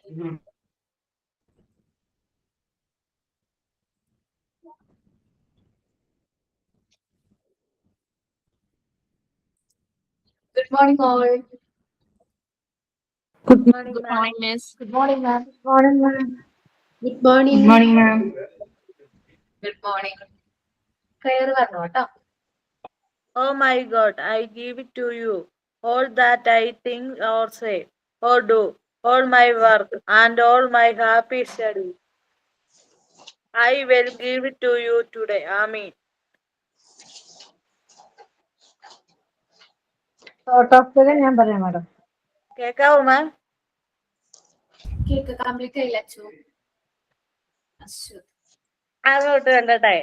Good morning, all. Good morning, Good ma'am. morning, Miss. Good morning, ma'am. Good morning, ma'am. Good morning. Good morning, ma'am. Good morning. Clear പറഞ്ഞോ കേട്ടോ. Oh my God, I give it to you. All that I think or say or do, all my work and all my happy study. I will give it to you today. Amen. Thought of the ഞാൻ പറയാം madam. കേക്കാവോ മാം? Cake complete ആയില്ല അച്ചു. അങ്ങോട്ട് കണ്ടട്ടെ.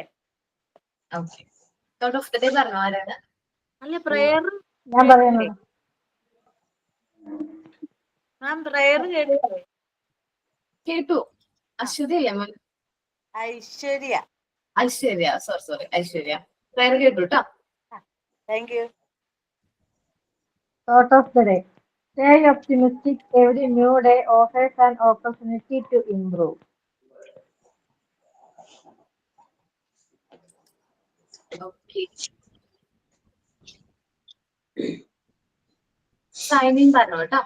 Okay. Thought of the day പറഞ്ഞോ ആരാണ്? അല്ല prayer ഞാൻ പറയാം മാഡം. മാം പ്രേയർ കേട്ടില്ലേ? കേട്ടു. അശ്വതി അല്ലേ മോൻ? ഐശ്വര്യ. ഐശ്വര്യ. സോറി ഐശ്വര്യ. പ്രയർ കേട്ടു കേട്ടോ. Thank you. Thought of the day. Stay optimistic. Every new day offers an opportunity to improve. Okay. Signing പറഞ്ഞോ കേട്ടോ.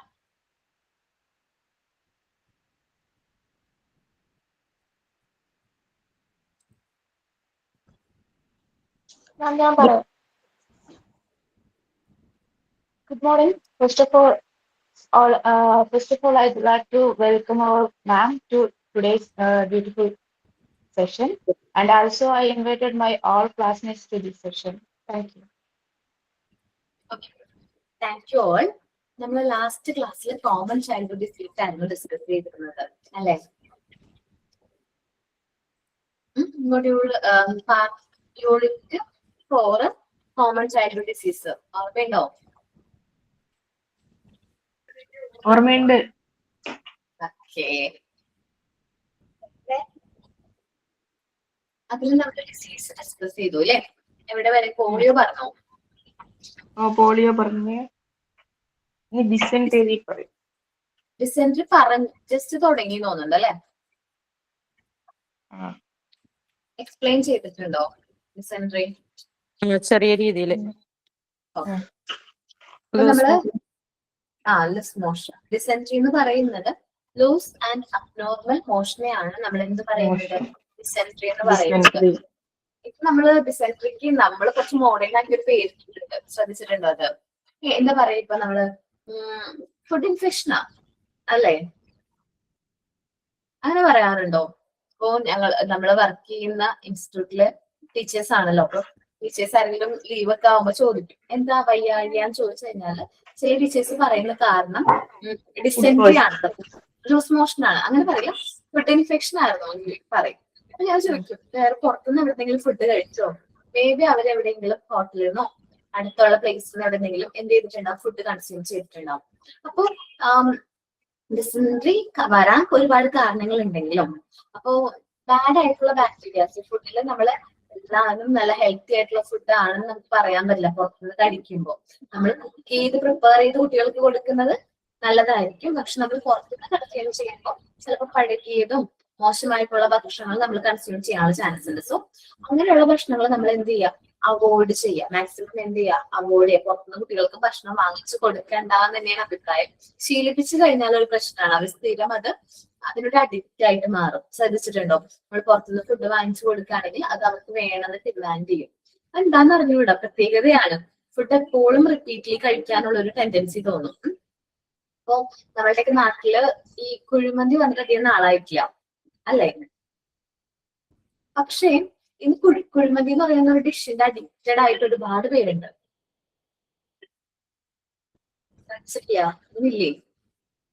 ഞാൻ പറയാം. Good morning. First of all, I'd like to welcome our ma'am to today's beautiful session, and also I invited my all classmates to this session. Thank you. Okay. Thank you all. നമ്മൾ last ക്ലാസ്സിൽ common childhood disease ആയിരുന്നു discuss ചെയ്തിരുന്നത് അല്ലേ? Unit 4 common childhood disease ഓർമ്മയുണ്ടോ? ഓർമ്മയുണ്ട്. Okay. അതിൽ നമ്മൾ disease discuss ചെയ്തു അല്ലേ? എവിടെ വരെ? പോളിയോ പറഞ്ഞോ? പോളിയോ പറഞ്ഞു. ഇനി ഡിസെൻട്രി പറയും. ഡിസെൻട്രി പറഞ്ഞു ജസ്റ്റ് തുടങ്ങി തോന്നുന്നുണ്ട് അല്ലേ? എക്സ്പ്ലെയിൻ ചെയ്തിട്ടുണ്ടോ ഡിസെൻട്രി? ചെറിയ രീതിയിൽ. നമ്മള് ലൂസ് മോഷൻ. ഡിസെൻട്രി എന്ന് പറയുന്നത് ലൂസ് ആൻഡ് അബ്നോർമൽ മോഷനെയാണ് നമ്മൾ എന്ത് പറയുന്നത്? ഡിസെൻട്രി എന്ന് പറയുന്നത്. ഇപ്പൊ നമ്മള് ഡിസെൻട്രിക്ക് നമ്മൾ കുറച്ച് മോഡേൺ ആക്കി ഒരു പേര് ശ്രദ്ധിച്ചിട്ടുണ്ടോ? അത് എന്താ പറയാ? ഇപ്പൊ നമ്മള് ഫുഡ് ഇൻഫെക്ഷനാ അല്ലേ? അങ്ങനെ പറയാറുണ്ടോ? ഇപ്പോ നമ്മള് വർക്ക് ചെയ്യുന്ന ഇൻസ്റ്റിറ്റ്യൂട്ടില് ടീച്ചേഴ്സ് ആണല്ലോ. അപ്പൊ ടീച്ചേഴ്സ് ആരെങ്കിലും ലീവ് ഒക്കെ ആവുമ്പോ ചോദിക്കും എന്താ വയ്യാഴിയാന്ന് ചോദിച്ചു കഴിഞ്ഞാല് ചില ടീച്ചേഴ്സ് പറയുന്ന കാരണം ഡിസെൻട്രി ആണ്, ലൂസ് മോഷൻ ആണ്. അങ്ങനെ പറയില്ല, ഫുഡ് ഇൻഫെക്ഷൻ ആയിരുന്നോ പറയും. അപ്പൊ ഞാൻ ചോദിക്കും വേറെ പുറത്തുനിന്ന് എവിടെയെങ്കിലും ഫുഡ് കഴിച്ചോ? മേ ബി അവരെവിടെയെങ്കിലും ഹോട്ടലിൽ നിന്നോ അടുത്തുള്ള പ്ലേസിൽ നിന്ന് എവിടെയെങ്കിലും എന്ത് ചെയ്തിട്ടുണ്ടാവും? ഫുഡ് കൺസ്യൂം ചെയ്തിട്ടുണ്ടാവും. അപ്പൊ ഡിസെൻട്രി വരാൻ ഒരുപാട് കാരണങ്ങൾ ഉണ്ടെങ്കിലും അപ്പോ ബാഡ് ആയിട്ടുള്ള ബാക്ടീരിയാസ് ഫുഡിൽ നമ്മള് എല്ലാവരും നല്ല ഹെൽത്തി ആയിട്ടുള്ള ഫുഡ് ആണെന്ന് നമുക്ക് പറയാൻ പറ്റില്ല. പുറത്തുനിന്ന് കഴിക്കുമ്പോൾ നമ്മൾ കുക്ക് ചെയ്ത് പ്രിപ്പയർ ചെയ്ത് കുട്ടികൾക്ക് കൊടുക്കുന്നത് നല്ലതായിരിക്കും. പക്ഷെ നമ്മൾ പുറത്തുനിന്ന് കൺസ്യൂം ചെയ്യുമ്പോൾ ചിലപ്പോൾ പഴകിയതും മോശമായിട്ടുള്ള ഭക്ഷണങ്ങൾ നമ്മൾ കൺസ്യൂം ചെയ്യാനുള്ള ചാൻസ് ഉണ്ട്. സോ അങ്ങനെയുള്ള ഭക്ഷണങ്ങൾ നമ്മൾ എന്ത് ചെയ്യുക? അവോയ്ഡ് ചെയ്യുക. മാക്സിമം എന്ത് ചെയ്യുക? അവോയ്ഡ് ചെയ്യുക. പുറത്തുനിന്ന് കുട്ടികൾക്ക് ഭക്ഷണം വാങ്ങിച്ചു കൊടുക്കേണ്ടെന്ന് തന്നെയാണ് അഭിപ്രായം. ശീലിപ്പിച്ചു കഴിഞ്ഞാൽ ഒരു പ്രശ്നമാണ്. അവർ സ്ഥിരം അതിനൊരു അഡിക്റ്റ് ആയിട്ട് മാറും. ശ്രദ്ധിച്ചിട്ടുണ്ടോ? നമ്മൾ പുറത്തുനിന്ന് ഫുഡ് വാങ്ങിച്ചു കൊടുക്കുകയാണെങ്കിൽ അത് അവർക്ക് വേണമെന്ന് ഡിമാൻഡ് ചെയ്യും. എന്താന്ന് അറിഞ്ഞുകൂടാ, പ്രത്യേകതയാണ്. ഫുഡ് എപ്പോഴും റിപ്പീറ്റ്ലി കഴിക്കാനുള്ള ഒരു ടെൻഡൻസി തോന്നും. അപ്പൊ നമ്മളുടെയൊക്കെ നാട്ടില് ഈ കുഴിമന്തി വന്നിട്ട് അധികം നാളായിട്ടില്ല അല്ലേ? പക്ഷേ ഇന്ന് കുഴിമന്തി എന്ന് പറയുന്ന ഒരു ഡിഷിന്റെ അഡിക്റ്റഡ് ആയിട്ട് ഒരുപാട് പേരുണ്ട്. ഇല്ലേ?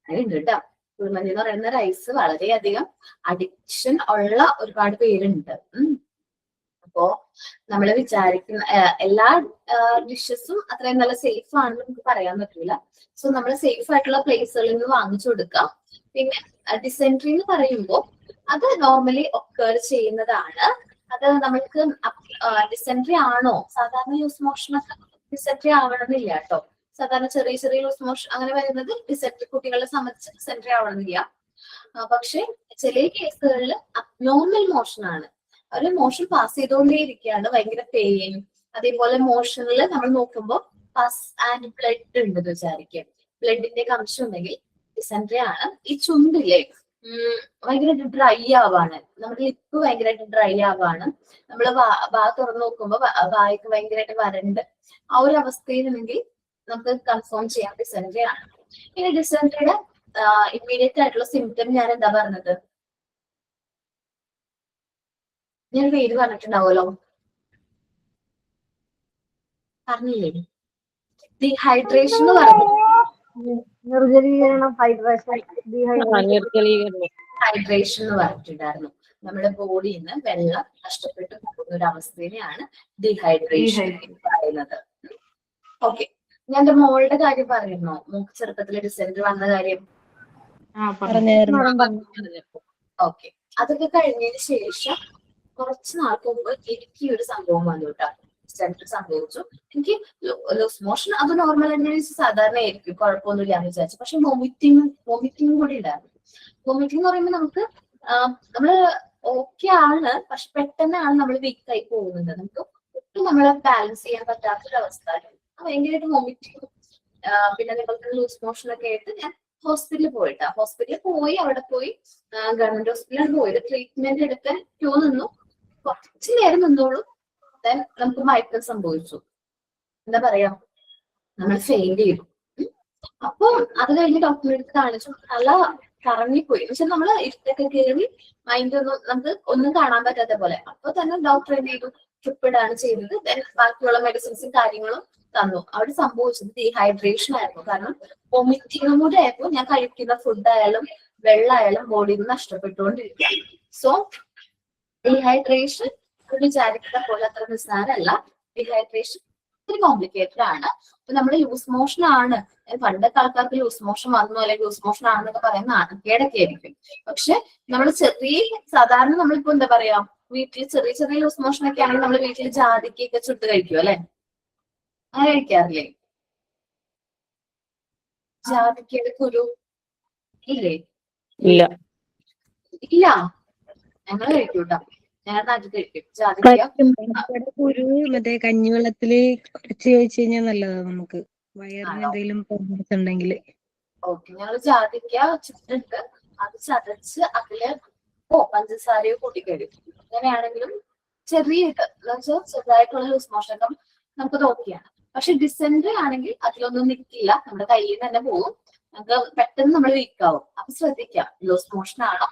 അതുണ്ട് കേട്ടോ. കുഴിമന്തി എന്ന് പറയുന്ന റൈസ് വളരെയധികം അഡിക്ഷൻ ഉള്ള ഒരുപാട് പേരുണ്ട്. അപ്പോ നമ്മൾ വിചാരിക്കുന്ന എല്ലാ ഡിഷസും അത്രയും നല്ല സേഫ് ആണെന്ന് നമുക്ക് പറയാൻ പറ്റില്ല. സോ നമ്മൾ സേഫ് ആയിട്ടുള്ള പ്ലേസുകളിൽ നിന്ന് വാങ്ങിച്ചു കൊടുക്കാം. പിന്നെ ഡിസെൻട്രി എന്ന് പറയുമ്പോൾ അത് നോർമലി ഒക്കർ ചെയ്യുന്നതാണ്. അത് നമ്മൾക്ക് ഡിസെൻട്രി ആണോ? സാധാരണ ലൂസ് മോഷനൊക്കെ ഡിസെൻട്രി ആവണമെന്നില്ല കേട്ടോ. സാധാരണ ചെറിയ ചെറിയ ലൂസ് മോഷൻ അങ്ങനെ വരുന്നത് ഡിസെൻട്രി കുട്ടികളെ സംബന്ധിച്ച് ഡിസെൻട്രി ആവണമെന്നില്ല. പക്ഷെ ചില കേസുകളിൽ അബ്നോർമൽ മോഷൻ ആണ്. ഒരു മോഷൻ പാസ് ചെയ്തുകൊണ്ടേയിരിക്കുകയാണ്, ഭയങ്കര പെയിൻ. അതേപോലെ മോഷനിൽ നമ്മൾ നോക്കുമ്പോൾ പസ് ആൻഡ് ബ്ലഡ് ഉണ്ടെന്ന് വിചാരിക്കും. ബ്ലഡിന്റെ അംശം ഉണ്ടെങ്കിൽ ഡിസെൻട്രി ആണ്. ഈ ചുണ്ടിലെ ഭയങ്കരമായിട്ട് ഡ്രൈ ആവാണ്, നമ്മുടെ ലിപ്പ് ഭയങ്കരമായിട്ട് ഡ്രൈ ആവാണ്, നമ്മള് വാ തുറന്ന് നോക്കുമ്പോ വായ്ക്ക് ഭയങ്കരമായിട്ട് വരണ്ട് ആ ഒരു അവസ്ഥയിലുണ്ടെങ്കിൽ നമുക്ക് കൺഫേം ചെയ്യാം ഡിസെൻട്രി ആണ്. ഇനി ഡിസെൻട്രിയുടെ ഇമ്മീഡിയറ്റ് ആയിട്ടുള്ള സിംറ്റം ഞാൻ എന്താ പറഞ്ഞത്? ഞാൻ പേര് പറഞ്ഞിട്ടുണ്ടാവുമല്ലോ, പറഞ്ഞില്ലേ? ഡീഹൈഡ്രേഷൻ എന്ന് പറഞ്ഞു. നിർജ്ജലീകരണം, ഹൈഡ്രേഷൻ, ഹൈഡ്രേഷൻ എന്ന് പറഞ്ഞിട്ടുണ്ടായിരുന്നു. നമ്മുടെ ബോഡിയിൽ നിന്ന് വെള്ളം നഷ്ടപ്പെട്ടു പോകുന്ന ഒരു അവസ്ഥയാണ് ഡീഹൈഡ്രേഷൻ എന്ന് പറയുന്നത്. ഓക്കെ, ഞാൻ എന്റെ മോളുടെ കാര്യം പറയുന്നു. മോക്ക് ചെറുപ്പത്തില് ഡിസെൻട്രി വന്ന കാര്യം ഓക്കെ. അതൊക്കെ കഴിഞ്ഞതിന് ശേഷം കുറച്ച് നാൾക്ക് മുമ്പ് എനിക്ക് ഒരു സംഭവം വന്നു കേട്ടോ. ഡിസെൻട്രി സംഭവിച്ചു. എനിക്ക് ലൂസ് മോഷൻ അത് നോർമൽ സാധാരണ ആയിരിക്കും, കുഴപ്പമൊന്നുമില്ല എന്ന് വിചാരിച്ചു. പക്ഷെ വോമിറ്റിംഗ് കൂടി ഉണ്ടായിരുന്നു. വോമിറ്റിംഗ് എന്ന് പറയുമ്പോൾ നമ്മള് ഓക്കെ ആണ്, പക്ഷെ പെട്ടെന്നാണ് നമ്മൾ വീക്ക് ആയി പോകുന്നത്. നമുക്ക് ഒട്ടും നമ്മളെ ബാലൻസ് ചെയ്യാൻ പറ്റാത്തൊരവസ്ഥ. ഭയങ്കരമായിട്ട് വോമിറ്റിംഗ്, പിന്നെ അതേപോലെ ലൂസ് മോഷൻ ഒക്കെ ആയിട്ട് ഞാൻ ഹോസ്പിറ്റലിൽ പോയിട്ടാ. ഹോസ്പിറ്റലിൽ പോയി, അവിടെ പോയി ഗവൺമെന്റ് ഹോസ്പിറ്റലിൽ പോയത്. ട്രീറ്റ്മെന്റ് എടുക്കാൻ ക്യൂ നിന്നു. കുറച്ച് നേരം നിന്നോളൂ, ദെൻ നമുക്ക് മയക്കം സംഭവിച്ചു. എന്താ പറയാ, നമ്മൾ ഫെയിൽ ചെയ്തു. അപ്പൊ അത് കഴിഞ്ഞ് ഡോക്ടറിന്റെ അടുത്ത് കാണിച്ചു. നല്ല കറങ്ങിപ്പോയി. പക്ഷെ നമ്മള് ഇരുട്ടൊക്കെ കയറി മൈൻഡ് നമുക്ക് ഒന്നും കാണാൻ പറ്റാത്ത പോലെ. അപ്പൊ തന്നെ ഡോക്ടർ എന്ത് ചെയ്തു, ട്രിപ്പ് ഇടാണ് ചെയ്തത്. ദെൻ ബാക്കിയുള്ള മെഡിസിൻസും കാര്യങ്ങളും തന്നു. അവിടെ സംഭവിച്ചത് ഡീഹൈഡ്രേഷൻ ആയിരുന്നു. കാരണം വൊമിറ്റിംഗും കൂടെ ആയപ്പോൾ ഞാൻ കഴിക്കുന്ന ഫുഡായാലും വെള്ളമായാലും ബോഡിയിൽ നിന്ന് നഷ്ടപ്പെട്ടുകൊണ്ടിരിക്കുക. സോ ഡീഹൈഡ്രേഷൻ വിചാരിക്കുന്ന പോലെ അത്ര നിസ്സാരമല്ല. ഡീഹൈഡ്രേഷൻ ഒത്തിരി കോംപ്ലിക്കേറ്റഡ് ആണ്. ഇപ്പൊ നമ്മുടെ ലൂസ് മോഷൻ ആണ്, പണ്ടത്തെ ആൾക്കാർക്ക് ലൂസ് മോഷൻ വന്നു അല്ലെങ്കിൽ ലൂസ് മോഷൻ ആണെന്നൊക്കെ പറയുന്ന നാണക്കേടൊക്കെ ആയിരിക്കും. പക്ഷെ നമ്മൾ സാധാരണ നമ്മളിപ്പോ എന്താ പറയാ, വീട്ടിൽ ചെറിയ ലൂസ് മോഷൻ ഒക്കെ ആണെങ്കിൽ നമ്മൾ വീട്ടിൽ ജാതിക്കൊക്കെ ചുട്ട് കഴിക്കും അല്ലെ? അങ്ങനെ കഴിക്കാറില്ലേ? ജാതിക്കയുടെ കുരു ഇല്ലേ? ഇല്ല, ഞങ്ങൾ കഴിക്കൂട്ടോ. ഞങ്ങളുടെ നാട്ടിൽ കഴിക്കും ജാതിക്ക. കുരു മറ്റേ കഞ്ഞിവെള്ളത്തില് കുറച്ച് കഴിച്ചു കഴിഞ്ഞാൽ നല്ലതാ നമുക്ക്, വയറിന് എന്തെങ്കിലും പ്രോബ്ലംസ് ഉണ്ടെങ്കിൽ. ഓക്കെ, ഞങ്ങൾ ജാതിക്ക ചുട്ടിട്ട് അത് ചതച്ച് അതില് പഞ്ചസാരയോ കൂട്ടിക്കഴിക്കും. അങ്ങനെയാണെങ്കിലും ചെറുതായിട്ടുള്ള ലൂസ് മോഷൻ ഒക്കെ നമുക്കത് ഓക്കെയാണ്. പക്ഷെ ഡിസെൻട്രി ആണെങ്കിൽ അതിലൊന്നും നിൽക്കില്ല, നമ്മുടെ കയ്യിൽ നിന്ന് തന്നെ പോകും. നമുക്ക് പെട്ടെന്ന് നമ്മൾ വീക്കാവും. അപ്പൊ ശ്രദ്ധിക്കാം, ലൂസ് മോഷൻ ആണോ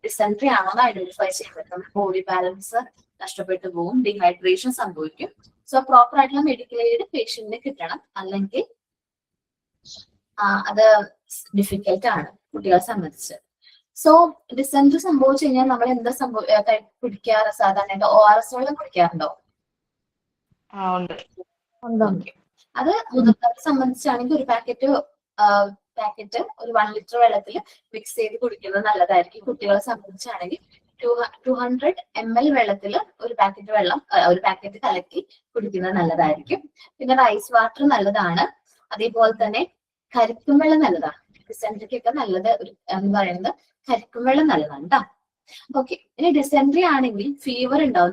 ഡിസെൻട്രി ആണോ എന്ന് ഐഡന്റിഫൈ ചെയ്യണം. ബോഡി ബാലൻസ് നഷ്ടപ്പെട്ടു പോകും, ഡീഹൈഡ്രേഷൻ സംഭവിക്കും. സോ പ്രോപ്പർ ആയിട്ടുള്ള മെഡിക്കൽ എയ്ഡ് പേഷ്യന്റിന് കിട്ടണം, അല്ലെങ്കിൽ അത് ഡിഫിക്കൽട്ട് ആണ് കുട്ടികളെ സംബന്ധിച്ച്. സോ ഡിസെൻട്രി സംഭവിച്ചു കഴിഞ്ഞാൽ നമ്മൾ എന്താ കുടിക്കാറ്? സാധാരണ ORS വെള്ളം കുടിക്കാറുണ്ടോ? അത് മുതിർന്നവരെ സംബന്ധിച്ചാണെങ്കിൽ ഒരു പാക്കറ്റ് ഒരു 1 ലിറ്റർ വെള്ളത്തിൽ മിക്സ് ചെയ്ത് കുടിക്കുന്നത് നല്ലതായിരിക്കും. കുട്ടികളെ സംബന്ധിച്ചാണെങ്കിൽ 200 ml വെള്ളത്തിൽ ഒരു പാക്കറ്റ് കലക്കി കുടിക്കുന്നത് നല്ലതായിരിക്കും. പിന്നെ റൈസ് വാട്ടർ നല്ലതാണ്. അതേപോലെ തന്നെ കരിക്കും വെള്ളം നല്ലതാണ്. ഡിസെൻട്രിക്കൊക്കെ നല്ലത് എന്ന് പറയുന്നത് കരിക്കും വെള്ളം നല്ലതാണ് കേട്ടോ. ഓക്കെ, ഇനി ഡിസെൻട്രി ആണെങ്കിൽ ഫീവർ ഉണ്ടാവും.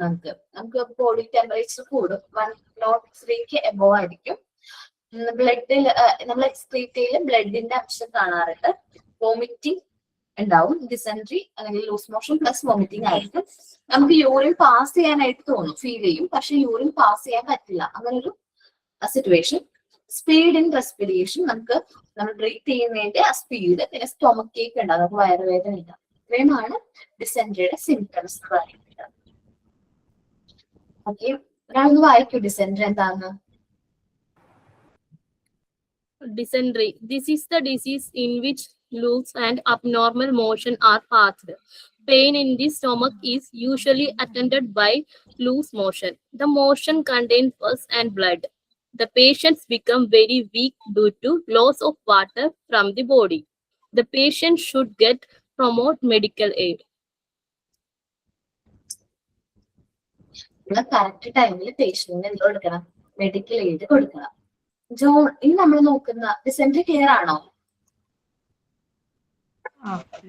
നമുക്ക് ബോഡി ടെമ്പറേച്ചർ കൂടും, 103 എബോവ് ആയിരിക്കും. ബ്ലഡിൽ നമ്മൾ എക്സ്ക്രീറ്റയിൽ ബ്ലഡിന്റെ അംശം കാണാറുണ്ട്. വോമിറ്റിംഗ് ഉണ്ടാവും. ഡിസെൻട്രി അല്ലെങ്കിൽ ലൂസ് മോഷൻ പ്ലസ് വോമിറ്റിംഗ് ആയിരിക്കും. നമുക്ക് യൂറിൻ പാസ് ചെയ്യാനായിട്ട് തോന്നും, ഫീൽ ചെയ്യും, പക്ഷെ യൂറിൻ പാസ് ചെയ്യാൻ പറ്റില്ല. അങ്ങനൊരു സിറ്റുവേഷൻ. സ്പീഡ് ഇൻ റെസ്പിറേഷൻ, നമ്മൾ ബ്രീത്ത് ചെയ്യുന്നതിന്റെ ആ സ്പീഡ്. പിന്നെ സ്റ്റൊമക്ക് ഏക്ക് ഉണ്ടാവും, നമുക്ക് വയറുവേദന ഉണ്ടാവും. ഇത്രയുമാണ് ഡിസെൻട്രിയുടെ സിംറ്റംസ് പറയുന്നത്. ഓക്കെ, ഒരാളൊന്ന് വായിക്കൂ ഡിസെൻട്രി എന്താന്ന്. Dysentery. This is the disease in which loose and abnormal motion are passed. Pain in the stomach is usually attended by loose motion. The motion contains pus and blood. The patients become very weak due to loss of water from the body. The patient should get promote medical aid. Correct ടൈമിൽ പേഷ്യന്റിന് എന്ത് കൊടുക്കണം? Medical aid കൊടുക്കണം. ഇനി നമ്മൾ നോക്കുന്ന dysentery clear ആണോ?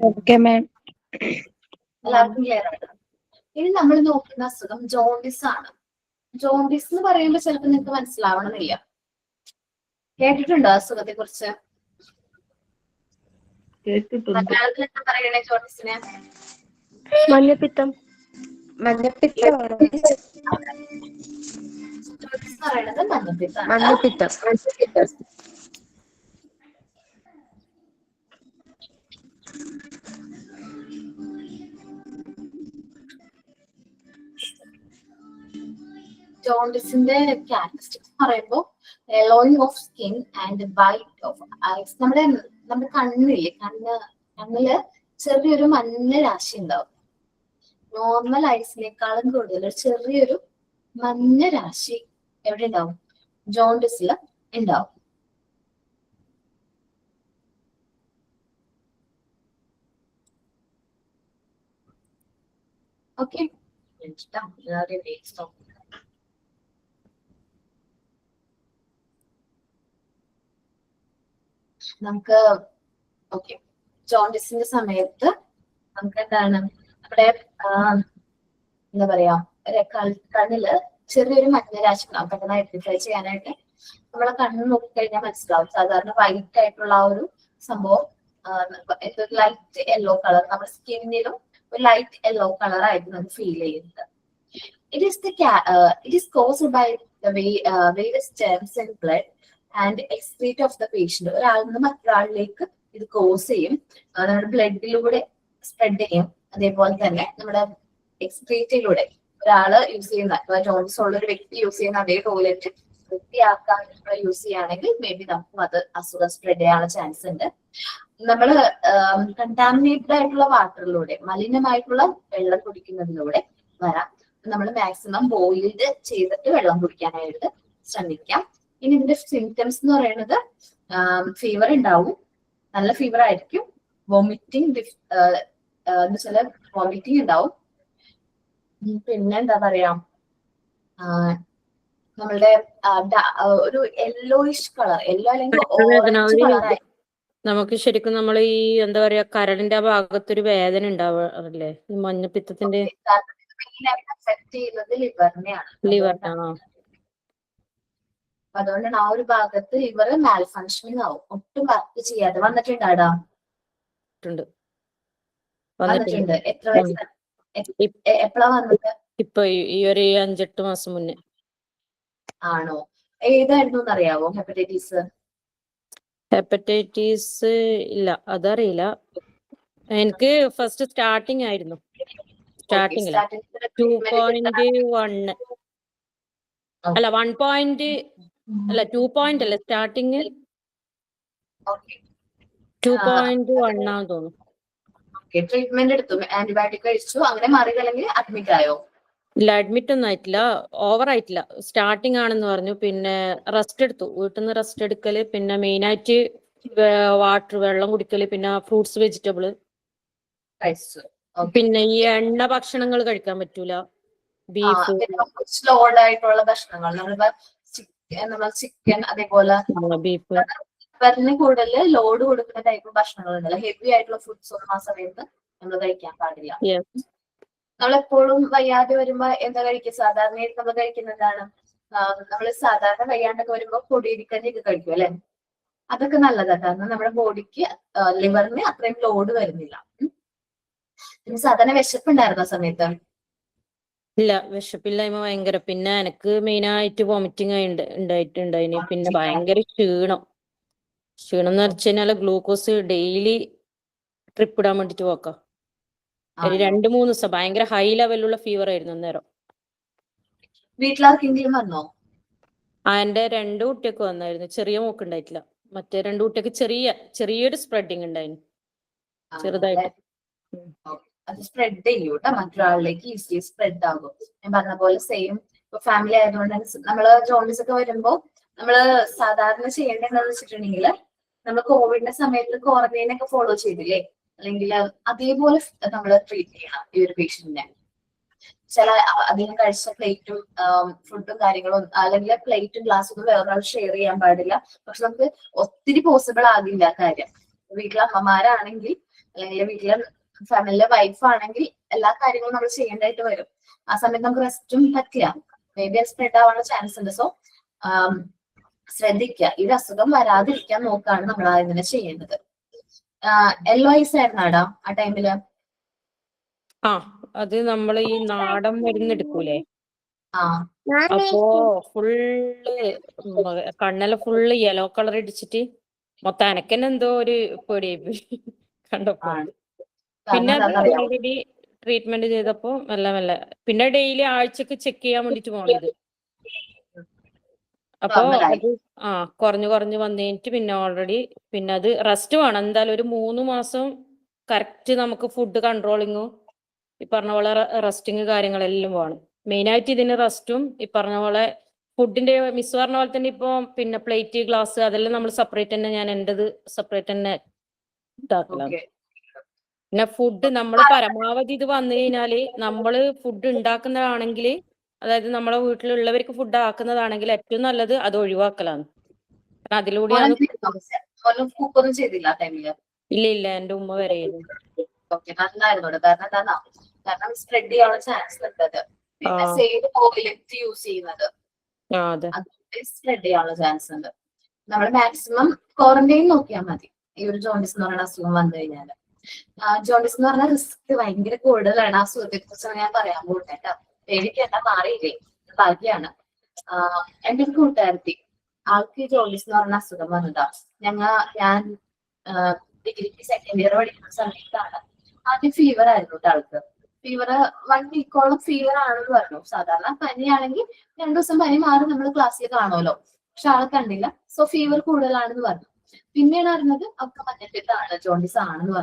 Okay ma'am. എല്ലാവർക്കും clear ആണ്. ഇനി നമ്മൾ നോക്കുന്ന അസുഖം ജോണ്ടിസ് ആണ്. ജോണ്ടിസ് എന്ന് പറയുമ്പോൾ ചിലപ്പോൾ നിങ്ങൾക്ക് മനസ്സിലാവണമെന്നില്ല. കേട്ടിട്ടുണ്ടോ അസുഖത്തെ കുറിച്ച്? മലയാളത്തിൽ എന്താ പറയണേ ജോണ്ടിസിനെ? മഞ്ഞപ്പിത്തം. മഞ്ഞപ്പിത്തമാണ്. ജോണ്ടിസ് എന്ന് പറയുന്നത് മഞ്ഞപ്പിത്തമാണ്. മഞ്ഞപ്പിത്തം. ജോണ്ടിസിന്റെ ക്യാരക്ടറിസ്റ്റിക്സ് പറയുമ്പോൾ yellowing of skin and white of eyes. നമ്മുടെ കണ്ണില്ലേ, കണ്ണില് ചെറിയൊരു മഞ്ഞ രാശി ഉണ്ടാവും. നോർമൽ ഐസിനേക്കാളും കൂടുതൽ ചെറിയൊരു മഞ്ഞ രാശി എവിടെ ഉണ്ടാവും? ജോണ്ടിസിൽ ഉണ്ടാവും. ഓക്കെ, നമുക്ക് ഓക്കെ ജോണ്ടിസിന്റെ സമയത്ത് നമുക്ക് എന്താണ് നമ്മുടെ എന്താ പറയാ കണ്ണില് ചെറിയൊരു മഞ്ഞരാശി ഉണ്ടാവും. പെട്ടെന്ന് ഐഡന്റിഫൈ ചെയ്യാനായിട്ട് നമ്മളെ കണ്ണ് നോക്കിക്കഴിഞ്ഞാൽ മനസ്സിലാവും. സാധാരണ വൈറ്റ് ആയിട്ടുള്ള ആ ഒരു സംഭവം ലൈറ്റ് യെല്ലോ കളർ, നമ്മുടെ സ്കിന്നിലും ഒരു ലൈറ്റ് യെല്ലോ കളർ ആയിട്ട് നമുക്ക് ഫീൽ ചെയ്യുന്നത്. It is caused by the various germs in blood and excrete of the patient. ഒരാളിൽ നിന്ന് മറ്റൊരാളിലേക്ക് ഇത് കോസ് ചെയ്യും. നമ്മുടെ ബ്ലഡിലൂടെ സ്പ്രെഡ് ചെയ്യും. അതേപോലെ തന്നെ നമ്മുടെ എക്സ്ക്രീറ്റിലൂടെ ഒരാള് യൂസ് ചെയ്യുന്ന ജോണ്ടിസ് ഉള്ള ഒരു വ്യക്തി യൂസ് ചെയ്യുന്ന അതേ ടോയ്ലറ്റ് വൃത്തിയാക്കാൻ യൂസ് ചെയ്യുകയാണെങ്കിൽ മേ ബി നമുക്കും അത് അസുഖം സ്പ്രെഡ് ചെയ്യാനുള്ള ചാൻസ് ഉണ്ട്. നമ്മള് കണ്ടാമിനേറ്റഡ് ആയിട്ടുള്ള വാട്ടറിലൂടെ, മലിനമായിട്ടുള്ള വെള്ളം കുടിക്കുന്നതിലൂടെ വരാം. നമ്മൾ മാക്സിമം ബോയിൽഡ് ചെയ്തിട്ട് വെള്ളം കുടിക്കാനായിട്ട് ശ്രമിക്കാം. ഇനി ഇതിന്റെ സിംറ്റംസ് എന്ന് പറയുന്നത് ഫീവർ ഉണ്ടാവും, നല്ല ഫീവർ ആയിരിക്കും, വോമിറ്റിംഗ് എന്ന് വെച്ചാൽ വോമിറ്റിംഗ് ഉണ്ടാവും. പിന്നെ എന്താ പറയാ, നമ്മളുടെ ഒരു യെല്ലോയിഷ് കളർ, യെല്ലോ അല്ലെങ്കിൽ ഓറഞ്ച് കളർ. നമുക്ക് ശരിക്കും നമ്മൾ ഈ എന്താ പറയാ കരളിന്റെ ആ ഭാഗത്തൊരു വേദന ഉണ്ടാവാറില്ലേ ഈ മഞ്ഞപ്പിത്തത്തിന്റെ? അഫക്ട് ചെയ്യുന്നത് ലിവറിനെയാണ്. ലിവറിനാണോ? അതുകൊണ്ടാണ് ആ ഒരു ഭാഗത്ത് ലിവർ മാൽ ഫങ്ഷനിങ് ആവും, ഒട്ടും വർക്ക് ചെയ്യാതെ. വന്നിട്ടുണ്ടാടാ? വന്നിട്ടുണ്ട്. എത്ര വയസ്സ്, എപ്പോഴാ വന്നത്? ഇപ്പൊ ഈ ഒരു 5-8 മാസം മുന്നേ. ആണോ? ഏതായിരുന്നു എന്നറിയാവോ ഹെപ്പറ്റൈറ്റിസ്? ഹെപ്പറ്റൈറ്റിസ് ഇല്ല, അതറിയില്ല. എനിക്ക് ഫസ്റ്റ് സ്റ്റാർട്ടിങ് ആയിരുന്നു. സ്റ്റാർട്ടിങ്ങില് 2.1 അല്ല 1. അല്ല 2. അല്ല സ്റ്റാർട്ടിങ് 2.1 ആണെന്ന് തോന്നുന്നു. ട്രീറ്റ്മെന്റ് എടുത്തു, ആന്റിബയോട്ടിക് കഴിച്ചു, അങ്ങനെ മാറിയില്ലെങ്കിൽ അഡ്മിറ്റ് ആയോ? ഇല്ല, അഡ്മിറ്റ് ഒന്നും ആയിട്ടില്ല, ഓവർ ആയിട്ടില്ല. സ്റ്റാർട്ടിങ് ആണെന്ന് പറഞ്ഞു. പിന്നെ റെസ്റ്റ് എടുത്തു, വീട്ടിൽ നിന്ന് റെസ്റ്റ് എടുക്കല്, പിന്നെ മെയിൻ ആയിട്ട് വാട്ടർ, വെള്ളം കുടിക്കല്, പിന്നെ ഫ്രൂട്ട്സ്, വെജിറ്റബിള് കഴിച്ചു. പിന്നെ ഈ എണ്ണ ഭക്ഷണങ്ങൾ കഴിക്കാൻ പറ്റൂല, ബീഫ്, ലോഡ് ആയിട്ടുള്ള ഭക്ഷണങ്ങൾ, നമ്മൾ ചിക്കൻ, അതേപോലെ ബീഫ്, ലിവറിന് കൂടുതൽ ലോഡ് കൊടുക്കുന്ന ടൈപ്പ് ഭക്ഷണങ്ങൾ ഉണ്ടല്ലോ, ഹെവി ആയിട്ടുള്ള ഫുഡ്സ് ഒന്നും ആ സമയത്ത് നമ്മൾ കഴിക്കാൻ പാടില്ല. നമ്മളെപ്പോഴും വയ്യാതെ വരുമ്പോ എന്താ കഴിക്കുക? സാധാരണയായിട്ട് നമ്മൾ കഴിക്കുന്നതാണ്, നമ്മൾ സാധാരണ വയ്യാണ്ടൊക്കെ വരുമ്പോ പൊടിയിരിക്കഞ്ഞൊക്കെ കഴിക്കും അല്ലെ? അതൊക്കെ നല്ലതാണ്, കാരണം നമ്മുടെ ബോഡിക്ക് ലിവറിന് അത്രയും ലോഡ് വരുന്നില്ല. പിന്നെ സാധാരണ വിശപ്പുണ്ടായിരുന്നു ആ സമയത്ത്? ഇല്ല, വിശപ്പില്ലായ്മ ഭയങ്കര. പിന്നെ എനിക്ക് മെയിൻ ആയിട്ട് വോമിറ്റിംഗ് ഉണ്ടായിട്ടുണ്ടായിന്. പിന്നെ ഭയങ്കര ക്ഷീണം എന്ന് വെച്ച് കഴിഞ്ഞാല് ഗ്ലൂക്കോസ് ഡെയിലി ട്രിപ്പ് ഇടാൻ വേണ്ടിട്ട് പോക്കാം. 2-3 ദിവസം ഭയങ്കര ഹൈ ലെവലുള്ള ഫീവർ ആയിരുന്നു അന്നേരം. വീട്ടിലാർക്കെങ്കിലും വന്നോ? എന്റെ 2 കുട്ടിയൊക്കെ വന്നായിരുന്നു, ചെറിയ മോക്ക് ഉണ്ടായിട്ടില്ല. മറ്റേ 2 കുട്ടിയൊക്കെ ചെറിയൊരു സ്പ്രെഡിങ് ഉണ്ടായിരുന്നു, ചെറുതായിട്ട്. അത് സ്പ്രെഡ് ചെയ്യൂട്ടോ, മറ്റൊരാളിലേക്ക് ഈസിലി സ്പ്രെഡ് ആകും. ഞാൻ പറഞ്ഞ പോലെ സെയിം ഇപ്പൊ ഫാമിലി ആയതുകൊണ്ട് നമ്മള് ജോണ്ടിസ് ഒക്കെ വരുമ്പോ നമ്മള് സാധാരണ ചെയ്യേണ്ടതെന്ന് വെച്ചിട്ടുണ്ടെങ്കിൽ, നമ്മൾ കോവിഡിന്റെ സമയത്ത് ക്വാറന്റൈൻ ഒക്കെ ഫോളോ ചെയ്തില്ലേ, അല്ലെങ്കിൽ അതേപോലെ നമ്മൾ ട്രീറ്റ് ചെയ്യണം ഈ ഒരു പേഷ്യന്റിനെ. ചില അധികം കഴിച്ച പ്ലേറ്റും ഫുഡും കാര്യങ്ങളും, അല്ലെങ്കിൽ പ്ലേറ്റും ഗ്ലാസ്സും ഒന്നും വേറൊരാൾ ഷെയർ ചെയ്യാൻ പാടില്ല. പക്ഷെ നമുക്ക് ഒത്തിരി പോസിബിൾ ആകില്ല കാര്യം. വീട്ടിലെ അമ്മമാരാണെങ്കിൽ, അല്ലെങ്കിൽ വീട്ടിലെ ഫാമിലിയിലെ വൈഫ് ആണെങ്കിൽ എല്ലാ കാര്യങ്ങളും നമ്മൾ ചെയ്യേണ്ടതായിട്ട് വരും. ആ സമയത്ത് നമുക്ക് റെസ്റ്റും പറ്റില്ല, മേ ബി സ്പ്രെഡ് ആവാനുള്ള ചാൻസ് ഉണ്ട്. സോ ശ്രദ്ധിക്കുക, ഈ അസുഖം വരാതിരിക്കാൻ നോക്കാണ് നമ്മൾ ഇതിനെ ചെയ്യേണ്ടത്. LOIs ആയിരുന്നാടാ ആ ടൈമില്? ആ അത് നമ്മൾ ഈ നാടൻ മരുന്ന് എടുക്കൂലേ, ആ അപ്പോ ഫുള്ള് കണ്ണെല്ലാം ഫുള്ള് യെല്ലോ കളർ അടിച്ചിട്ട് മൊത്തം എനക്കെന്നെ എന്തോ ഒരു പേടിയായി കണ്ടപ്പോ. ആണ്. പിന്നെ കാരണം അത് എന്താണെന്നറിയാമോ? ഓൾറെഡി ട്രീറ്റ്മെന്റ് ചെയ്തപ്പോ മെല്ലെ മെല്ലെ പിന്നെ ഡെയിലി ആഴ്ചക്ക് ചെക്ക് ചെയ്യാൻ വേണ്ടിട്ട് പോണത്. അപ്പോ നോർമലായി. അത് കുറഞ്ഞു വന്നിട്ട് പിന്നെ ഓൾറെഡി പിന്നെ അത് റെസ്റ്റ് വേണം എന്തായാലും. ഒരു 3 മാസം കറക്റ്റ് നമുക്ക് ഫുഡ് കൺട്രോളിങ്ങും ഈ പറഞ്ഞ പോലെ റെസ്റ്റിങ് കാര്യങ്ങളെല്ലാം വേണം. മെയിനായിട്ട് ഇതിന് റെസ്റ്റും ഈ പറഞ്ഞ പോലെ ഫുഡിന്റെ മിസ് പറഞ്ഞ പോലെ തന്നെ ഇപ്പൊ പിന്നെ പ്ലേറ്റ് ഗ്ലാസ് അതെല്ലാം നമ്മൾ സെപ്പറേറ്റ് തന്നെ, ഞാൻ എന്റേത് സെപ്പറേറ്റ് തന്നെ ഇതാക്കലാണ്. ഓക്കെ. പിന്നെ ഫുഡ് നമ്മൾ പരമാവധി ഇത് വന്നു കഴിഞ്ഞാല് നമ്മള് ഫുഡ് ഉണ്ടാക്കുന്നതാണെങ്കിൽ, അതായത് നമ്മളെ വീട്ടിലുള്ളവർക്ക് ഫുഡ് ആക്കുന്നതാണെങ്കിൽ ഏറ്റവും നല്ലത് അത് ഒഴിവാക്കലാണ്. കാരണം അതിലൂടെയാണ് കുക്കൊന്നും ചെയ്തില്ല ആ ടൈമില്? ഇല്ല എന്റെ ഉമ്മ വരെ ചെയ്തു. ഓക്കെ, നന്നായിരുന്നു. കാരണം എന്താ, കാരണം സ്പ്രെഡ് ചെയ്യാനുള്ള ചാൻസ് ഉണ്ട് അത്. പിന്നെ സെയിം ഓയിൽ യൂസ് ചെയ്യുന്നത് അതെ സ്പ്രെഡ് ചെയ്യാനുള്ള ചാൻസ് ഉണ്ട്. നമ്മൾ മാക്സിമം ക്വാറന്റൈൻ നോക്കിയാൽ മതി ഈ ഒരു ജോണ്ടിസ് എന്ന് പറയുന്ന അസുഖം വന്നു കഴിഞ്ഞാൽ. ജോണ്ടിസ് എന്ന് പറഞ്ഞ റിസ്ക് ഭയങ്കര കൂടുതലാണ്. ആ അസുഖത്തെ കുറിച്ചാണ് ഞാൻ പറയാൻ പോകുന്നത് കേട്ടോ. പേടിക്കേണ്ട, മാറിയില്ലേ, ഭാഗ്യാണ്. എന്റെ ഒരു കൂട്ടുകാരത്തി, ആൾക്ക് ജോണ്ടിസ് എന്ന് പറഞ്ഞ അസുഖം വന്നതാ. ഞാൻ ഡിഗ്രിക്ക് സെക്കൻഡ് ഇയർ പഠിക്കുന്ന സമയത്താണ്. ആദ്യം ഫീവർ ആയിരുന്നു കേട്ടോ ആൾക്ക്. ഫീവർ 1 വീക്കോളം ഫീവർ ആണെന്ന് പറഞ്ഞു. സാധാരണ പനിയാണെങ്കിൽ 2 ദിവസം പനി മാറി നമ്മൾ ക്ലാസ്സിൽ കാണുമല്ലോ, പക്ഷെ ആളെ കണ്ടില്ല. സോ ഫീവർ കൂടുതലാണെന്ന് പറഞ്ഞു. പിന്നെയാണ് അറിഞ്ഞത് അവർക്ക് മഞ്ഞപ്പിത്താണ്, ജോണ്ടിസ് ആണെന്ന്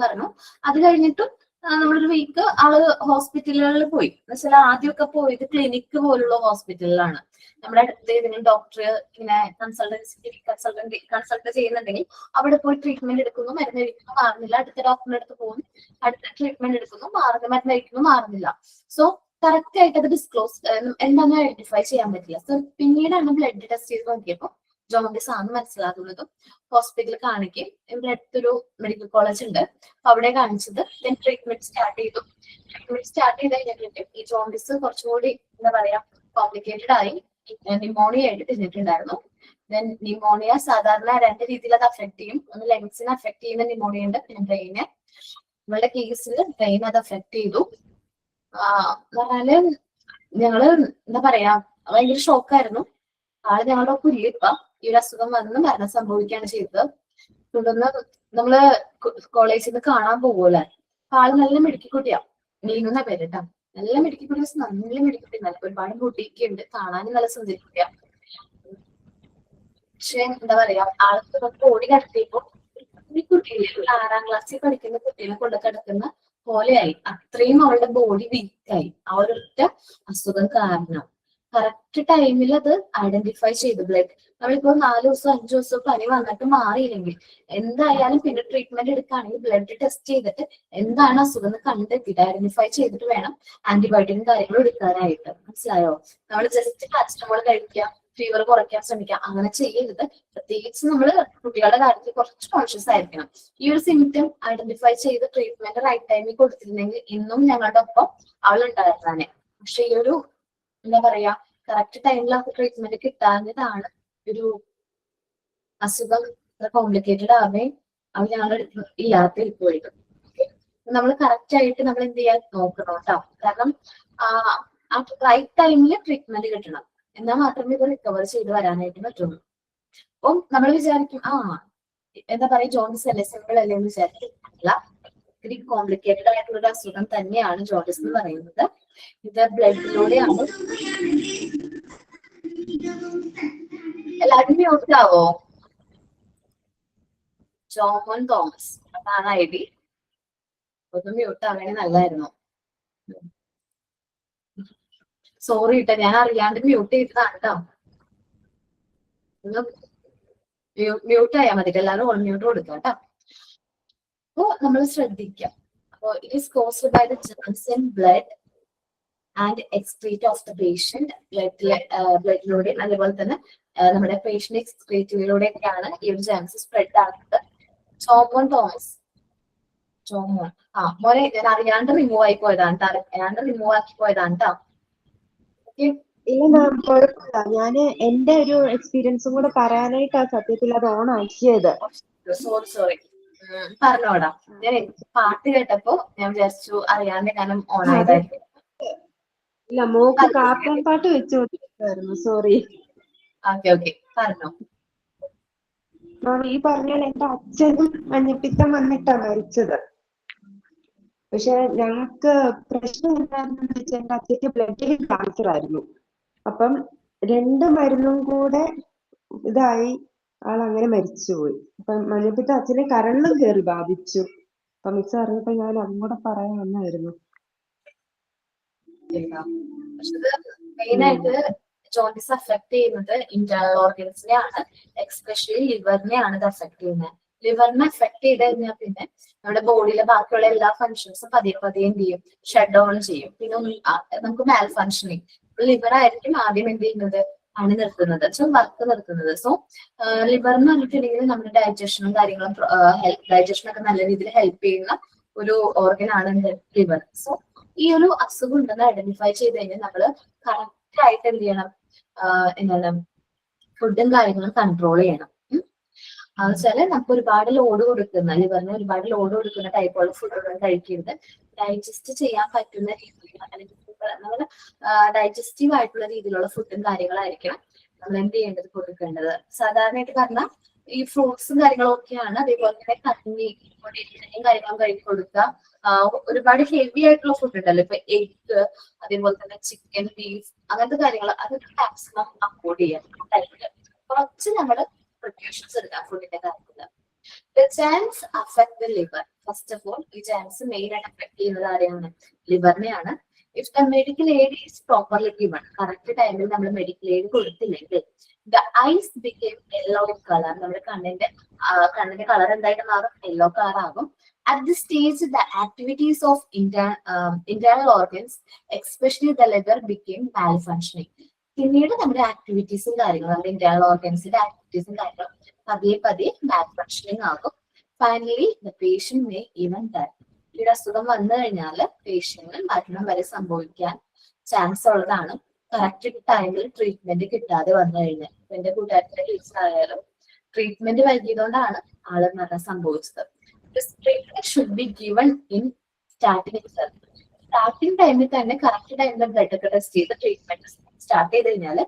പറഞ്ഞു. അത് കഴിഞ്ഞിട്ടും നമ്മളൊരു വീക്ക് ആള് ഹോസ്പിറ്റലുകളിൽ പോയി. എന്ന് വെച്ചാൽ ആദ്യമൊക്കെ പോയത് ക്ലിനിക്ക് പോലുള്ള ഹോസ്പിറ്റലിലാണ്. നമ്മുടെ അടുത്ത് ഏതെങ്കിലും ഡോക്ടർ ഇങ്ങനെ കൺസൾട്ട് ചെയ്യുന്നുണ്ടെങ്കിൽ അവിടെ പോയി ട്രീറ്റ്മെന്റ് എടുക്കുന്നു, മരുന്ന് കഴിക്കുന്നു, മാറുന്നില്ല. അടുത്ത ഡോക്ടറിന്റെ അടുത്ത് പോകുന്നു, അടുത്ത ട്രീറ്റ്മെന്റ് എടുക്കുന്നു, മരുന്ന് കഴിക്കുന്നു, മാറുന്നില്ല. സോ കറക്റ്റ് ആയിട്ട് അത് ഡിസ്ക്ലോസ് എന്താണെന്ന് ഐഡന്റിഫൈ ചെയ്യാൻ പറ്റില്ല. സോ പിന്നീടാണ് ബ്ലഡ് ടെസ്റ്റ് ചെയ്ത് നോക്കിയപ്പോൾ ജോണ്ടിസ് ആണെന്ന് മനസ്സിലാകുന്നതും ഹോസ്പിറ്റലിൽ കാണിക്കുകയും ഇവിടെ അടുത്തൊരു മെഡിക്കൽ കോളേജ് ഉണ്ട്, അപ്പൊ അവിടെ കാണിച്ചത്. ട്രീറ്റ്മെന്റ് സ്റ്റാർട്ട് ചെയ്തു. ട്രീറ്റ്മെന്റ് സ്റ്റാർട്ട് ചെയ്ത് കഴിഞ്ഞിട്ട് ഈ ജോണ്ടിസ് കുറച്ചുകൂടി എന്താ പറയാ കോംപ്ലിക്കേറ്റഡ് ആയി, ന്യൂമോണിയ ആയിട്ട് തിരിഞ്ഞിട്ടുണ്ടായിരുന്നു. ദെൻ ന്യൂമോണിയ സാധാരണ 2 രീതിയിൽ അത് അഫക്ട് ചെയ്യും. ഒന്ന് ലങ്സിനെ അഫക്ട് ചെയ്യുന്ന ന്യൂമോണിയ ഉണ്ട്, പിന്നെ ബ്രെയിനെ. ഇവളുടെ കേസിൽ ബ്രെയിൻ അത് അഫക്ട് ചെയ്തു. എന്ന് പറഞ്ഞാല് ഞങ്ങള് എന്താ പറയാ ഭയങ്കര ഷോക്കായിരുന്നു. ആള് ഞങ്ങളുടെ ഒപ്പം ഇല്ല ഇപ്പൊ. ഈ ഒരു അസുഖം വന്ന് മരണം സംഭവിക്കുകയാണ് ചെയ്തത്. തുടർന്ന് നമ്മള് കോളേജിൽ നിന്ന് കാണാൻ പോകുമല്ലേ, ആള് നല്ല മിടുക്കി കുട്ടിയാ, നീങ്ങുന്ന പേര് കേട്ടോ. നല്ല മിടുക്കി കുട്ടി, നല്ല മിടുക്കി കുട്ടി, നല്ല ഒരുപാട് കുട്ടിയൊക്കെ ഉണ്ട്, കാണാനും നല്ല സുന്ദരി കുട്ടിയാ. പക്ഷെ എന്താ പറയാ ആൾക്ക് ബോഡി കടത്തിയപ്പോ ഈ കുട്ടിയെ 6ാം ക്ലാസ്സിൽ പഠിക്കുന്ന കുട്ടീനെ കൊണ്ട് കിടക്കുന്ന പോലെയായി. അത്രയും അവളുടെ ബോഡി വീക്കായി ആ ഒരൊറ്റ അസുഖം കാരണം. കറക്റ്റ് ടൈമിൽ അത് ഐഡന്റിഫൈ ചെയ്തു. ബ്ലഡ് നമ്മളിപ്പോ 4 ദിവസം 5 ദിവസം പനി വന്നിട്ട് മാറിയില്ലെങ്കിൽ എന്തായാലും പിന്നെ ട്രീറ്റ്മെന്റ് എടുക്കുകയാണെങ്കിൽ ബ്ലഡ് ടെസ്റ്റ് ചെയ്തിട്ട് എന്താണ് അസുഖം എന്ന് കണ്ടെത്തിയിട്ട് ഐഡന്റിഫൈ ചെയ്തിട്ട് വേണം ആന്റിബയോട്ടിക്കും കാര്യങ്ങളും എടുക്കാനായിട്ട്. മനസ്സിലായോ? നമ്മൾ ജസ്റ്റ് പാരസിറ്റമോൾ കഴിക്കുക, ഫീവർ കുറയ്ക്കാൻ ശ്രമിക്കുക, അങ്ങനെ ചെയ്യരുത്. പ്രത്യേകിച്ച് നമ്മൾ കുട്ടികളുടെ കാര്യത്തിൽ കുറച്ച് കോൺഷ്യസ് ആയിരിക്കണം. ഈ ഒരു സിംറ്റം ഐഡന്റിഫൈ ചെയ്ത് ട്രീറ്റ്മെന്റ് റൈറ്റ് ടൈമിൽ കൊടുത്തിരുന്നെങ്കിൽ ഇന്നും ഞങ്ങളുടെ ഒപ്പം അവളുണ്ടായിരുന്നെ. പക്ഷെ ഈ ഒരു എന്താ പറയാ കറക്റ്റ് ടൈമിൽ ആ ട്രീറ്റ്മെന്റ് കിട്ടാഞ്ഞതാണ് ഒരു അസുഖം കോംപ്ലിക്കേറ്റഡ് ആവുകയും അവൾ ഞങ്ങളുടെ അടുത്ത് ഇല്ലാത്ത ഇരിക്കുമായിരുന്നു. നമ്മൾ കറക്റ്റ് ആയിട്ട് നമ്മൾ എന്ത് ചെയ്യാൻ നോക്കണം കേട്ടോ. കാരണം ആ റൈറ്റ് ടൈമിൽ ട്രീറ്റ്മെന്റ് കിട്ടണം, എന്നാൽ മാത്രമേ ഇത് റിക്കവർ ചെയ്ത് വരാനായിട്ട് പറ്റുള്ളൂ. അപ്പം നമ്മൾ വിചാരിക്കും എന്താ പറയാ ജോണ്ടിസ് അല്ലേ, സിമ്പിൾ അല്ലേ എന്ന് വിചാരിക്കും. അല്ല, ഇത്തിരി കോംപ്ലിക്കേറ്റഡ് ആയിട്ടുള്ള ഒരു അസുഖം തന്നെയാണ് ജോണ്ടിസ് എന്ന് പറയുന്നത്. ഇത് ബ്ലഡിലൂടെയാണ്. എല്ലാവരും മ്യൂട്ട് ആവോ? ജോമോൻ തോമസ് അതാണ് ID. ഒന്ന് മ്യൂട്ട് ആവേണേ നല്ലായിരുന്നു. സോറി കേട്ടോ, ഞാൻ അറിയാണ്ട് മ്യൂട്ട് ചെയ്തതാണ് കേട്ടോ. ഒന്ന് മ്യൂട്ട് ആയാൽ മതി, എല്ലാവരും ഓൺ മ്യൂട്ട് കൊടുക്കാം കേട്ടോ. അപ്പോ നമ്മൾ ശ്രദ്ധിക്കാം. അപ്പോൾ it is caused by the germs in blood and excrete of the patient. ബ്ലഡിലൂടെ അതുപോലെ തന്നെ നമ്മുടെ പേഷ്യന്റ് എക്സ്ക്രീറ്റിലൂടെയൊക്കെയാണ് ഈ ഒരു ജേംസ് സ്പ്രെഡ് ആകുന്നത്. ജോമോൻ തോമസ് ജോമോൻ. മോനെ ഞാൻ അറിയാണ്ട് റിമൂവ് ആയി പോയതാണ് ട്ടോ. അറിയാണ്ട് റിമൂവ് ആക്കി പോയതാണ് കേട്ടോ. ഓക്കെ. ഇല്ല മാം, കുഴപ്പമില്ല. ഞാന് എന്റെ ഒരു എക്സ്പീരിയൻസും കൂടെ പറയാനായിട്ടാണ് സത്യത്തിൽ അത് ഓൺ ആക്കിയത്. സോറി. പറഞ്ഞോടാ. ഞാൻ പാട്ട് കേട്ടപ്പോ ഞാൻ വിചാരിച്ചു അറിയാണ്ട് ഞാനും ഓൺ ആയതായിരിക്കും. ഇല്ല, മോക്ക് കാർട്ടൂൺ പാട്ട് വെച്ചുകൊണ്ടിരിക്കുവായിരുന്നു. സോറി ഓക്കെ പറഞ്ഞോ. മാം, ഈ പറഞ്ഞാൽ എന്റെ അച്ഛനും മഞ്ഞപ്പിത്തം വന്നിട്ടാണ് മരിച്ചത്. പക്ഷെ ഞങ്ങൾക്ക് പ്രശ്നം എന്താണെന്ന് വെച്ചാൽ എന്റെ അച്ഛക്ക് ബ്ലഡിൽ ക്യാൻസർ ആയിരുന്നു. അപ്പം 2 മരുന്നും കൂടെ ഇതായി ആളങ്ങനെ മരിച്ചുപോയി. അപ്പം മഞ്ഞപ്പിത്തം അച്ഛനെ കരളിലും കയറി ബാധിച്ചു. അപ്പൊ മിസ് അറിഞ്ഞപ്പോ ഞാൻ അതും കൂടെ പറയാൻ വന്നായിരുന്നു. പക്ഷെ ഇത് മെയിൻ ആയിട്ട് ജോണ്ടിസ് അഫക്ട് ചെയ്യുന്നത് ഇന്റേണൽ ഓർഗൻസിനെയാണ്, എക്സ്പെഷ്യലി ലിവറിനെയാണ് ഇത് അഫക്ട് ചെയ്യുന്നത്. ലിവറിനെ അഫക്ട് ചെയ്ത് കഴിഞ്ഞാൽ പിന്നെ നമ്മുടെ ബോഡിയിലെ ബാക്കിയുള്ള എല്ലാ ഫങ്ഷൻസും പതിയെ എന്ത് ചെയ്യും, ഷട്ട് ഡൗൺ ചെയ്യും. പിന്നെ നമുക്ക് മാൽ ഫങ്ഷനിങ്. ലിവർ ആയിരിക്കും ആദ്യം എന്ത് ചെയ്യുന്നത്, പണി നിർത്തുന്നത്, വർക്ക് നിർത്തുന്നത്. സോ ലിവർ എന്ന് പറഞ്ഞിട്ടുണ്ടെങ്കിൽ നമ്മുടെ ഡൈജഷനും കാര്യങ്ങളും ഡൈജഷനൊക്കെ നല്ല രീതിയിൽ ഹെൽപ്പ് ചെയ്യുന്ന ഒരു ഓർഗൻ ആണ് ലിവർ. സോ ഈ ഒരു അസുഖം ഉണ്ടെന്ന് ഐഡന്റിഫൈ ചെയ്ത് കഴിഞ്ഞാൽ നമ്മൾ കറക്റ്റ് ആയിട്ട് എന്ത് ചെയ്യണം, എന്താണ് ഫുഡും കാര്യങ്ങളും കൺട്രോൾ ചെയ്യണം. അത് വെച്ചാല് നമുക്ക് ഒരുപാട് ലോഡ് കൊടുക്കുന്ന, ലിവറിന് ഒരുപാട് ലോഡ് കൊടുക്കുന്ന ടൈപ്പുള്ള ഫുഡുകൾ കഴിക്കരുത്. ഡൈജസ്റ്റ് ചെയ്യാൻ പറ്റുന്ന രീതിയിൽ, അല്ലെങ്കിൽ നമ്മൾ ഡൈജസ്റ്റീവ് ആയിട്ടുള്ള രീതിയിലുള്ള ഫുഡും കാര്യങ്ങളായിരിക്കണം നമ്മൾ എന്ത് ചെയ്യേണ്ടത്, കൊടുക്കേണ്ടത്. സാധാരണയായിട്ട് പറഞ്ഞാൽ ഈ ഫ്രൂട്ട്സും കാര്യങ്ങളും ഒക്കെയാണ്. അതേപോലെ തന്നെ കഞ്ഞി പൊടിയും കാര്യങ്ങളും കഴിക്കി കൊടുക്കുക. ഒരുപാട് ഹെവി ആയിട്ടുള്ള ഫുഡ് ഉണ്ടല്ലോ, ഇപ്പൊ എഗ്, അതേപോലെ തന്നെ ചിക്കൻ, ബീഫ്, അങ്ങനത്തെ കാര്യങ്ങൾ അതൊക്കെ മാക്സിമം അവോയ്ഡ് ചെയ്യാം. കുറച്ച് നമ്മൾ പ്രിക്കോഷൻസ് എടുക്കാം ഫുഡിന്റെ കാര്യത്തിൽ. Germs affect the liver. First of all ഈ ജേംസ് മെയിൻ ആയിട്ട് അഫക്ട് ചെയ്യുന്നത് ആരെയാണ്, ലിവറിനെയാണ്. If the medical aid is properly given, correct ടൈമിൽ നമ്മൾ മെഡിക്കൽ എയ്ഡ് കൊടുത്തില്ലെങ്കിൽ the eyes become yellow in colour, നമ്മുടെ കണ്ണിന്റെ കളർ എന്തായിട്ട് മാറും, യെല്ലോ കളർ ആകും. At this stage, the activities of internal organs, especially the liver, became malfunctioning. പിന്നീട് നമ്മുടെ ആക്ടിവിറ്റീസും കാര്യങ്ങളും, നമ്മുടെ ഇന്റേണൽ ഓർഗൻസിന്റെ ആക്ടിവിറ്റീസും കാര്യങ്ങളും പതിയെ മാൽഫങ്ഷനിങ് ആകും. Finally the patient may even die. ഈ അസുഖം വന്നു കഴിഞ്ഞാൽ പേഷ്യന്റിന് മരണം വരെ സംഭവിക്കാൻ ചാൻസ് ഉള്ളതാണ്, കറക്റ്റ് ടൈമിൽ ട്രീറ്റ്മെന്റ് കിട്ടാതെ വന്നു കഴിഞ്ഞാൽ. എന്റെ കൂട്ടുകാരുടെ കേസിലായാലും ട്രീറ്റ്മെന്റ് വൈകിയതുകൊണ്ടാണ് ആള് മരണം സംഭവിച്ചത്. This treatment should be given in starting itself. Starting ടൈമിൽ തന്നെ കറക്റ്റ് ടൈമിൽ ബ്ലഡ് ഒക്കെ ടെസ്റ്റ് ചെയ്ത് ട്രീറ്റ്മെന്റ് സ്റ്റാർട്ട് ചെയ്ത് കഴിഞ്ഞാൽ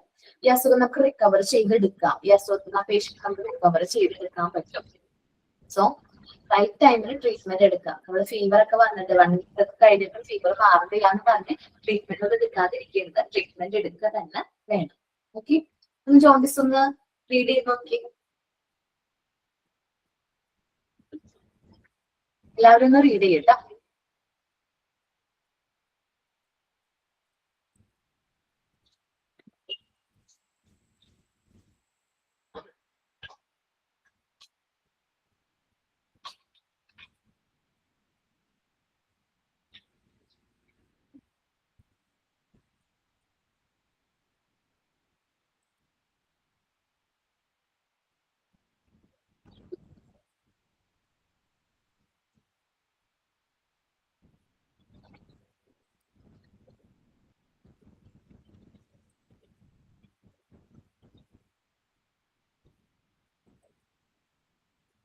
ഈ അസുഖം നമുക്ക് റിക്കവർ ചെയ്തെടുക്കാം. ഈ അസുഖത്തിന് പേഷ്യന്റ് നമുക്ക് റിക്കവർ ചെയ്തെടുക്കാൻ പറ്റും. സോ റൈറ്റ് ടൈമിൽ ട്രീറ്റ്മെന്റ് എടുക്കാം. നമ്മൾ ഫീവർ ഒക്കെ വന്നിട്ട് 1 വീക്ക് ഒക്കെ കഴിഞ്ഞിട്ട് ഫീവർ മാറുന്നില്ല എന്ന് പറഞ്ഞ് ട്രീറ്റ്മെന്റ് ഒന്നും എടുക്കാതിരിക്കുന്നത്, ട്രീറ്റ്മെന്റ് എടുക്കുക തന്നെ വേണം. ഓക്കെ, ഒന്ന് ജോണ്ടിസ് ഒന്ന് റീഡ് ചെയ്ത് നോക്കി. എല്ലാവരും ഒന്ന് റീഡ് ചെയ്യട്ടോ.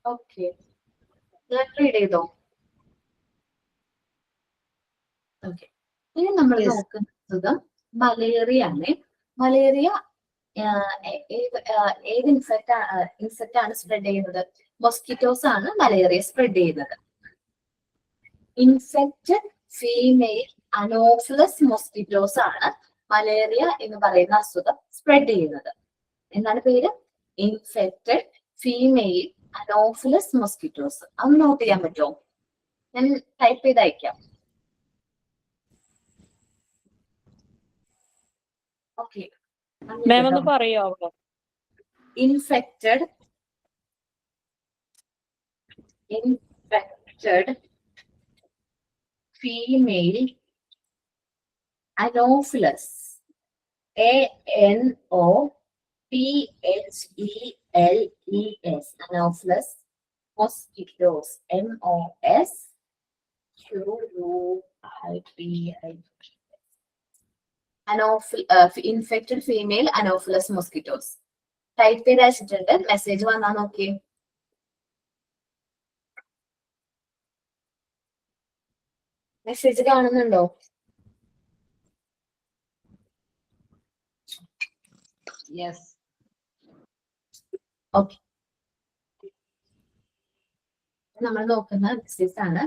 ഓക്കെ, റീഡ് ചെയ്തോ? ഓക്കെ, ഇനി നമ്മൾ Yes. നോക്കുന്ന അസുഖം മലേറിയ ആണ്. മലേറിയ ഏത് ഇൻസെക്ട് ആണ് സ്പ്രെഡ് ചെയ്യുന്നത്? മൊസ്കിറ്റോസ് ആണ് മലേറിയ സ്പ്രെഡ് ചെയ്യുന്നത്. ഇൻഫെക്റ്റഡ് ഫീമെയിൽ അനോഫിലസ് മൊസ്കിറ്റോസ് ആണ് മലേറിയ എന്ന് പറയുന്ന അസുഖം സ്പ്രെഡ് ചെയ്യുന്നത്. എന്താണ് പേര്? Infected female anopheles mosquitoes. അത് നോട്ട് ചെയ്യാൻ പറ്റുമോ? ഞാൻ ടൈപ്പ് ചെയ്ത് അയക്കാം. ഓക്കെ, മാം ഒന്ന് പറയാവോ? Infected female anopheles, ANOPHELES, anopheles mosquitoes, MOSQUITOS. Infected female anopheles mosquitoes. Type ചെയ്ത് അയച്ചിട്ടുണ്ട്. മെസ്സേജ് വന്നാ നോക്കി. മെസ്സേജ് കാണുന്നുണ്ടോ? യെസ്. ഓക്കെ, നമ്മൾ നോക്കുന്ന ഡിസീസ് ആണ്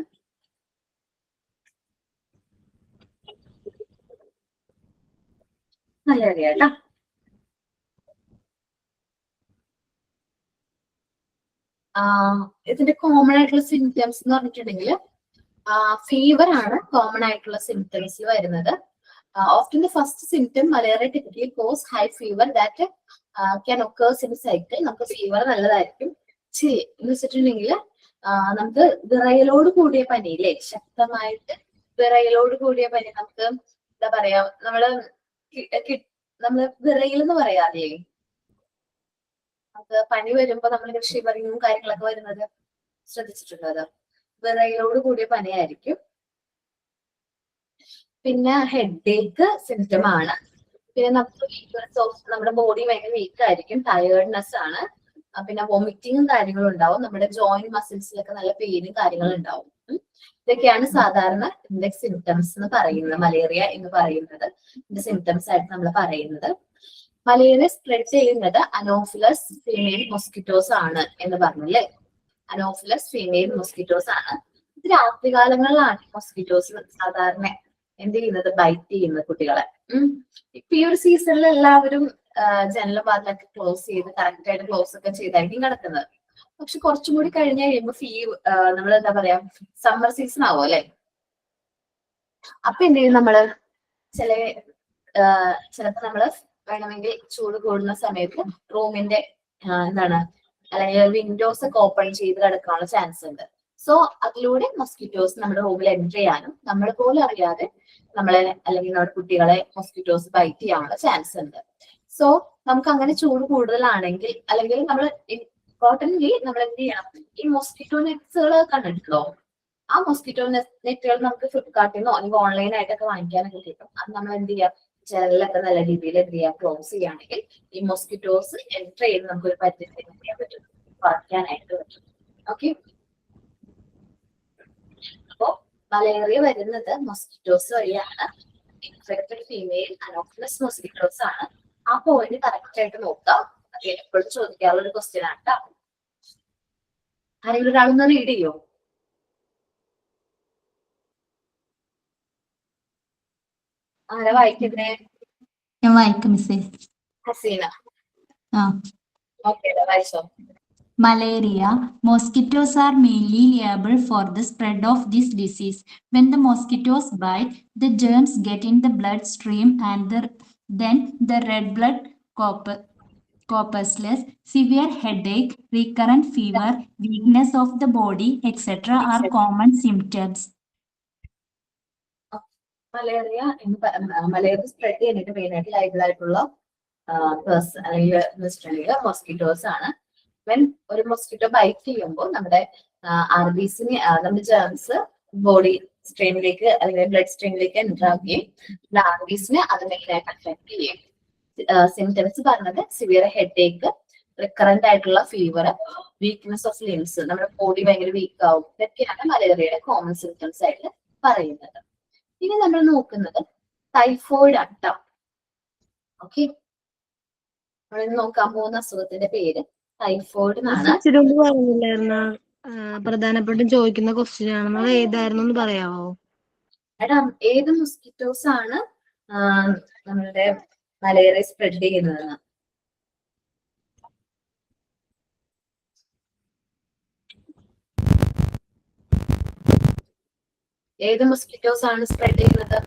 മലേറിയ കേട്ടോ. ഇതിന്റെ കോമൺ ആയിട്ടുള്ള സിംറ്റംസ് എന്ന് പറഞ്ഞിട്ടുണ്ടെങ്കിൽ ഫീവർ ആണ് കോമൺ ആയിട്ടുള്ള സിംറ്റംസിൽ വരുന്നത്. Often the first symptom malaria typically cause high fever that can occurs in cycle. നമുക്ക് ഫീവർ നല്ലതായിരിക്കും. എന്ന് വെച്ചിട്ടുണ്ടെങ്കിൽ നമുക്ക് വിറയലോട് കൂടിയ പനി ഇല്ലേ, ശക്തമായിട്ട് വിറയലോട് കൂടിയ പനി. നമുക്ക് എന്താ പറയാ, നമ്മള് വിറയൽ എന്ന് പറയാറില്ലേ, നമുക്ക് പനി വരുമ്പോ നമ്മൾ ഷിവറിങ്ങും കാര്യങ്ങളൊക്കെ വരുന്നത് ശ്രദ്ധിച്ചിട്ടുണ്ടോ? അത് വിറയലോട് കൂടിയ പനിയായിരിക്കും. പിന്നെ ഹെഡ് ഏക്ക് സിംറ്റം ആണ്. പിന്നെ നമ്മുടെ ബോഡി ഭയങ്കര വീക്ക് ആയിരിക്കും, ടയേർഡ്നെസ് ആണ്. പിന്നെ വോമിറ്റിങ്ങും കാര്യങ്ങളും ഉണ്ടാവും. നമ്മുടെ ജോയിന്റ് മസിൽസിലൊക്കെ നല്ല പെയിനും കാര്യങ്ങളും ഉണ്ടാവും. ഇതൊക്കെയാണ് സാധാരണ ഇതിന്റെ സിംറ്റംസ് എന്ന് പറയുന്നത്, മലേറിയ എന്ന് പറയുന്നത് ഇതിന്റെ സിംറ്റംസ് ആയിട്ട് നമ്മൾ പറയുന്നത്. മലേറിയ സ്പ്രെഡ് ചെയ്യുന്നത് അനോഫിലസ് ഫീമെയിൽ മൊസ്കിറ്റോസ് ആണ് എന്ന് പറഞ്ഞല്ലേ. അനോഫിലസ് ഫീമെയിൽ മൊസ്കിറ്റോസ് ആണ്. ഇത് രാത്രികാലങ്ങളിലാണ് മൊസ്കിറ്റോസ് സാധാരണ എന്ത് ചെയ്യുന്നത്, ബൈറ്റ് ചെയ്യുന്നത് കുട്ടികളെ. ഇപ്പൊ ഈ ഒരു സീസണിൽ എല്ലാവരും ജനലും വാതിലൊക്കെ ക്ലോസ് ചെയ്ത് കറക്റ്റ് ആയിട്ട് ക്ലോസ് ഒക്കെ ചെയ്തായിരിക്കും കിടക്കുന്നത്. പക്ഷെ കുറച്ചും കൂടി കഴിഞ്ഞ് കഴിയുമ്പോ നമ്മൾ എന്താ പറയാ, സമ്മർ സീസൺ ആവും അല്ലെ. അപ്പൊ എന്ത് ചെയ്യും നമ്മള്, ചിലപ്പോ നമ്മള് വേണമെങ്കിൽ ചൂട് കൂടുന്ന സമയത്ത് റൂമിന്റെ എന്താണ് അല്ലെങ്കിൽ വിൻഡോസ് ഒക്കെ ഓപ്പൺ ചെയ്ത് കിടക്കാനുള്ള ചാൻസ് ഉണ്ട്. സോ അതിലൂടെ മൊസ്കിറ്റോസ് നമ്മുടെ റൂമിൽ എൻറ്റർ ചെയ്യാനും നമ്മൾ പോലും അറിയാതെ നമ്മളെ അല്ലെങ്കിൽ നമ്മുടെ കുട്ടികളെ മൊസ്കിറ്റോസ് ബൈറ്റ് ചെയ്യാനുള്ള ചാൻസ് ഉണ്ട്. സോ നമുക്ക് അങ്ങനെ ചൂട് കൂടുതലാണെങ്കിൽ അല്ലെങ്കിൽ നമ്മൾ ഇമ്പോർട്ടന്റ്ലി നമ്മൾ എന്ത് ചെയ്യണം, ഈ മൊസ്കിറ്റോ നെറ്റ്സുകൾ കണ്ടിട്ടുണ്ടോ? ആ മൊസ്കിറ്റോ നെറ്റുകൾ നമുക്ക് ഫ്ലിപ്കാർട്ടിൽ നിന്നോ അല്ലെങ്കിൽ ഓൺലൈനായിട്ടൊക്കെ വാങ്ങിക്കാനൊക്കെ കിട്ടും. അത് നമ്മൾ എന്ത് ചെയ്യാം, ജനലൊക്കെ നല്ല രീതിയിൽ എന്ത് ചെയ്യാം, ക്ലോസ് ചെയ്യുകയാണെങ്കിൽ ഈ മൊസ്കിറ്റോസ് എൻറ്റർ ചെയ്ത് നമുക്ക് ഒരു പരിധി ചെയ്യാൻ പറ്റും, കുറയ്ക്കാനായിട്ട് പറ്റും. ഓക്കെ, അപ്പോ മലേറിയ വരുന്നത് മൊസ്കിറ്റോസ് വഴിയാണ്. ഇൻഫെക്റ്റഡ് ഫീമെയിൽ അനോഫിലസ് മൊസ്കിറ്റോസ് ആണ്. ആ പോയിന്റ് കറക്റ്റ് ആയിട്ട് നോക്കാം. അത് എപ്പോഴും ചോദിക്കാനുള്ള ഒരു ക്വസ്റ്റ്യൻ ആണ് കേട്ടോ. ആരെങ്കിലും ഒരാളൊന്ന് റീഡ് ചെയ്യോ? ആരാ വായിക്കുന്നേ? ഞാൻ വായിക്കാം മിസ്സേ. ഹസീന. ഓക്കെ, വായിച്ചോ. Malaria. Mosquitoes are mainly liable for the spread of this disease. When the mosquitoes bite, the germs get in the bloodstream and then the red blood corpuscles, severe headache, recurrent fever, weakness of the body, etc. are common symptoms. Malaria spread ചെയ്യാനായിട്ട് main ആയിട്ട് liable ആയിട്ടുള്ള mosquitoes ആണ്. ഒരു mosquito byte ചെയ്യുമ്പോൾ നമ്മുടെ ആർബിസിനെ, നമ്മുടെ germs body സ്ട്രെയിനിലേക്ക് അല്ലെങ്കിൽ blood സ്ട്രെയിനിലേക്ക് enter ആവുകയും ആർബിസിനെ അത് മെയിനായിട്ട് അഫക്ട് ചെയ്യും. സിംറ്റംസ് പറഞ്ഞത് സിവിയർ ഹെഡ് ഏക്ക്, റിക്കറന്റ് ആയിട്ടുള്ള ഫീവർ, വീക്ക്നെസ് ഓഫ് ലിംസ്, നമ്മുടെ ബോഡി ഭയങ്കര വീക്ക് ആവും. ഇതൊക്കെയാണ് മലേറിയയുടെ കോമൺ സിംറ്റംസ് ആയിട്ട് പറയുന്നത്. ഇനി നമ്മൾ നോക്കുന്നത് ടൈഫോയിഡ് ആണ്. ഓക്കെ, നമ്മൾ നോക്കാൻ പോകുന്ന അസുഖത്തിന്റെ പേര് ടൈഫോയിഡ് എന്നാണ്. പറഞ്ഞില്ലായിരുന്ന പ്രധാനപ്പെട്ട ചോദിക്കുന്ന ക്വസ്റ്റ്യൻ ആണ്, അത് ഏതായിരുന്നു എന്ന് പറയാമോ? എടാ, ഏത് മൊസ്കിറ്റോസ് ആണ് നമ്മളുടെ മലേറിയ സ്പ്രെഡ് ചെയ്യുന്നതെന്ന്? ഏത് മൊസ്കിറ്റോസ് ആണ് സ്പ്രെഡ് ചെയ്യുന്നത്?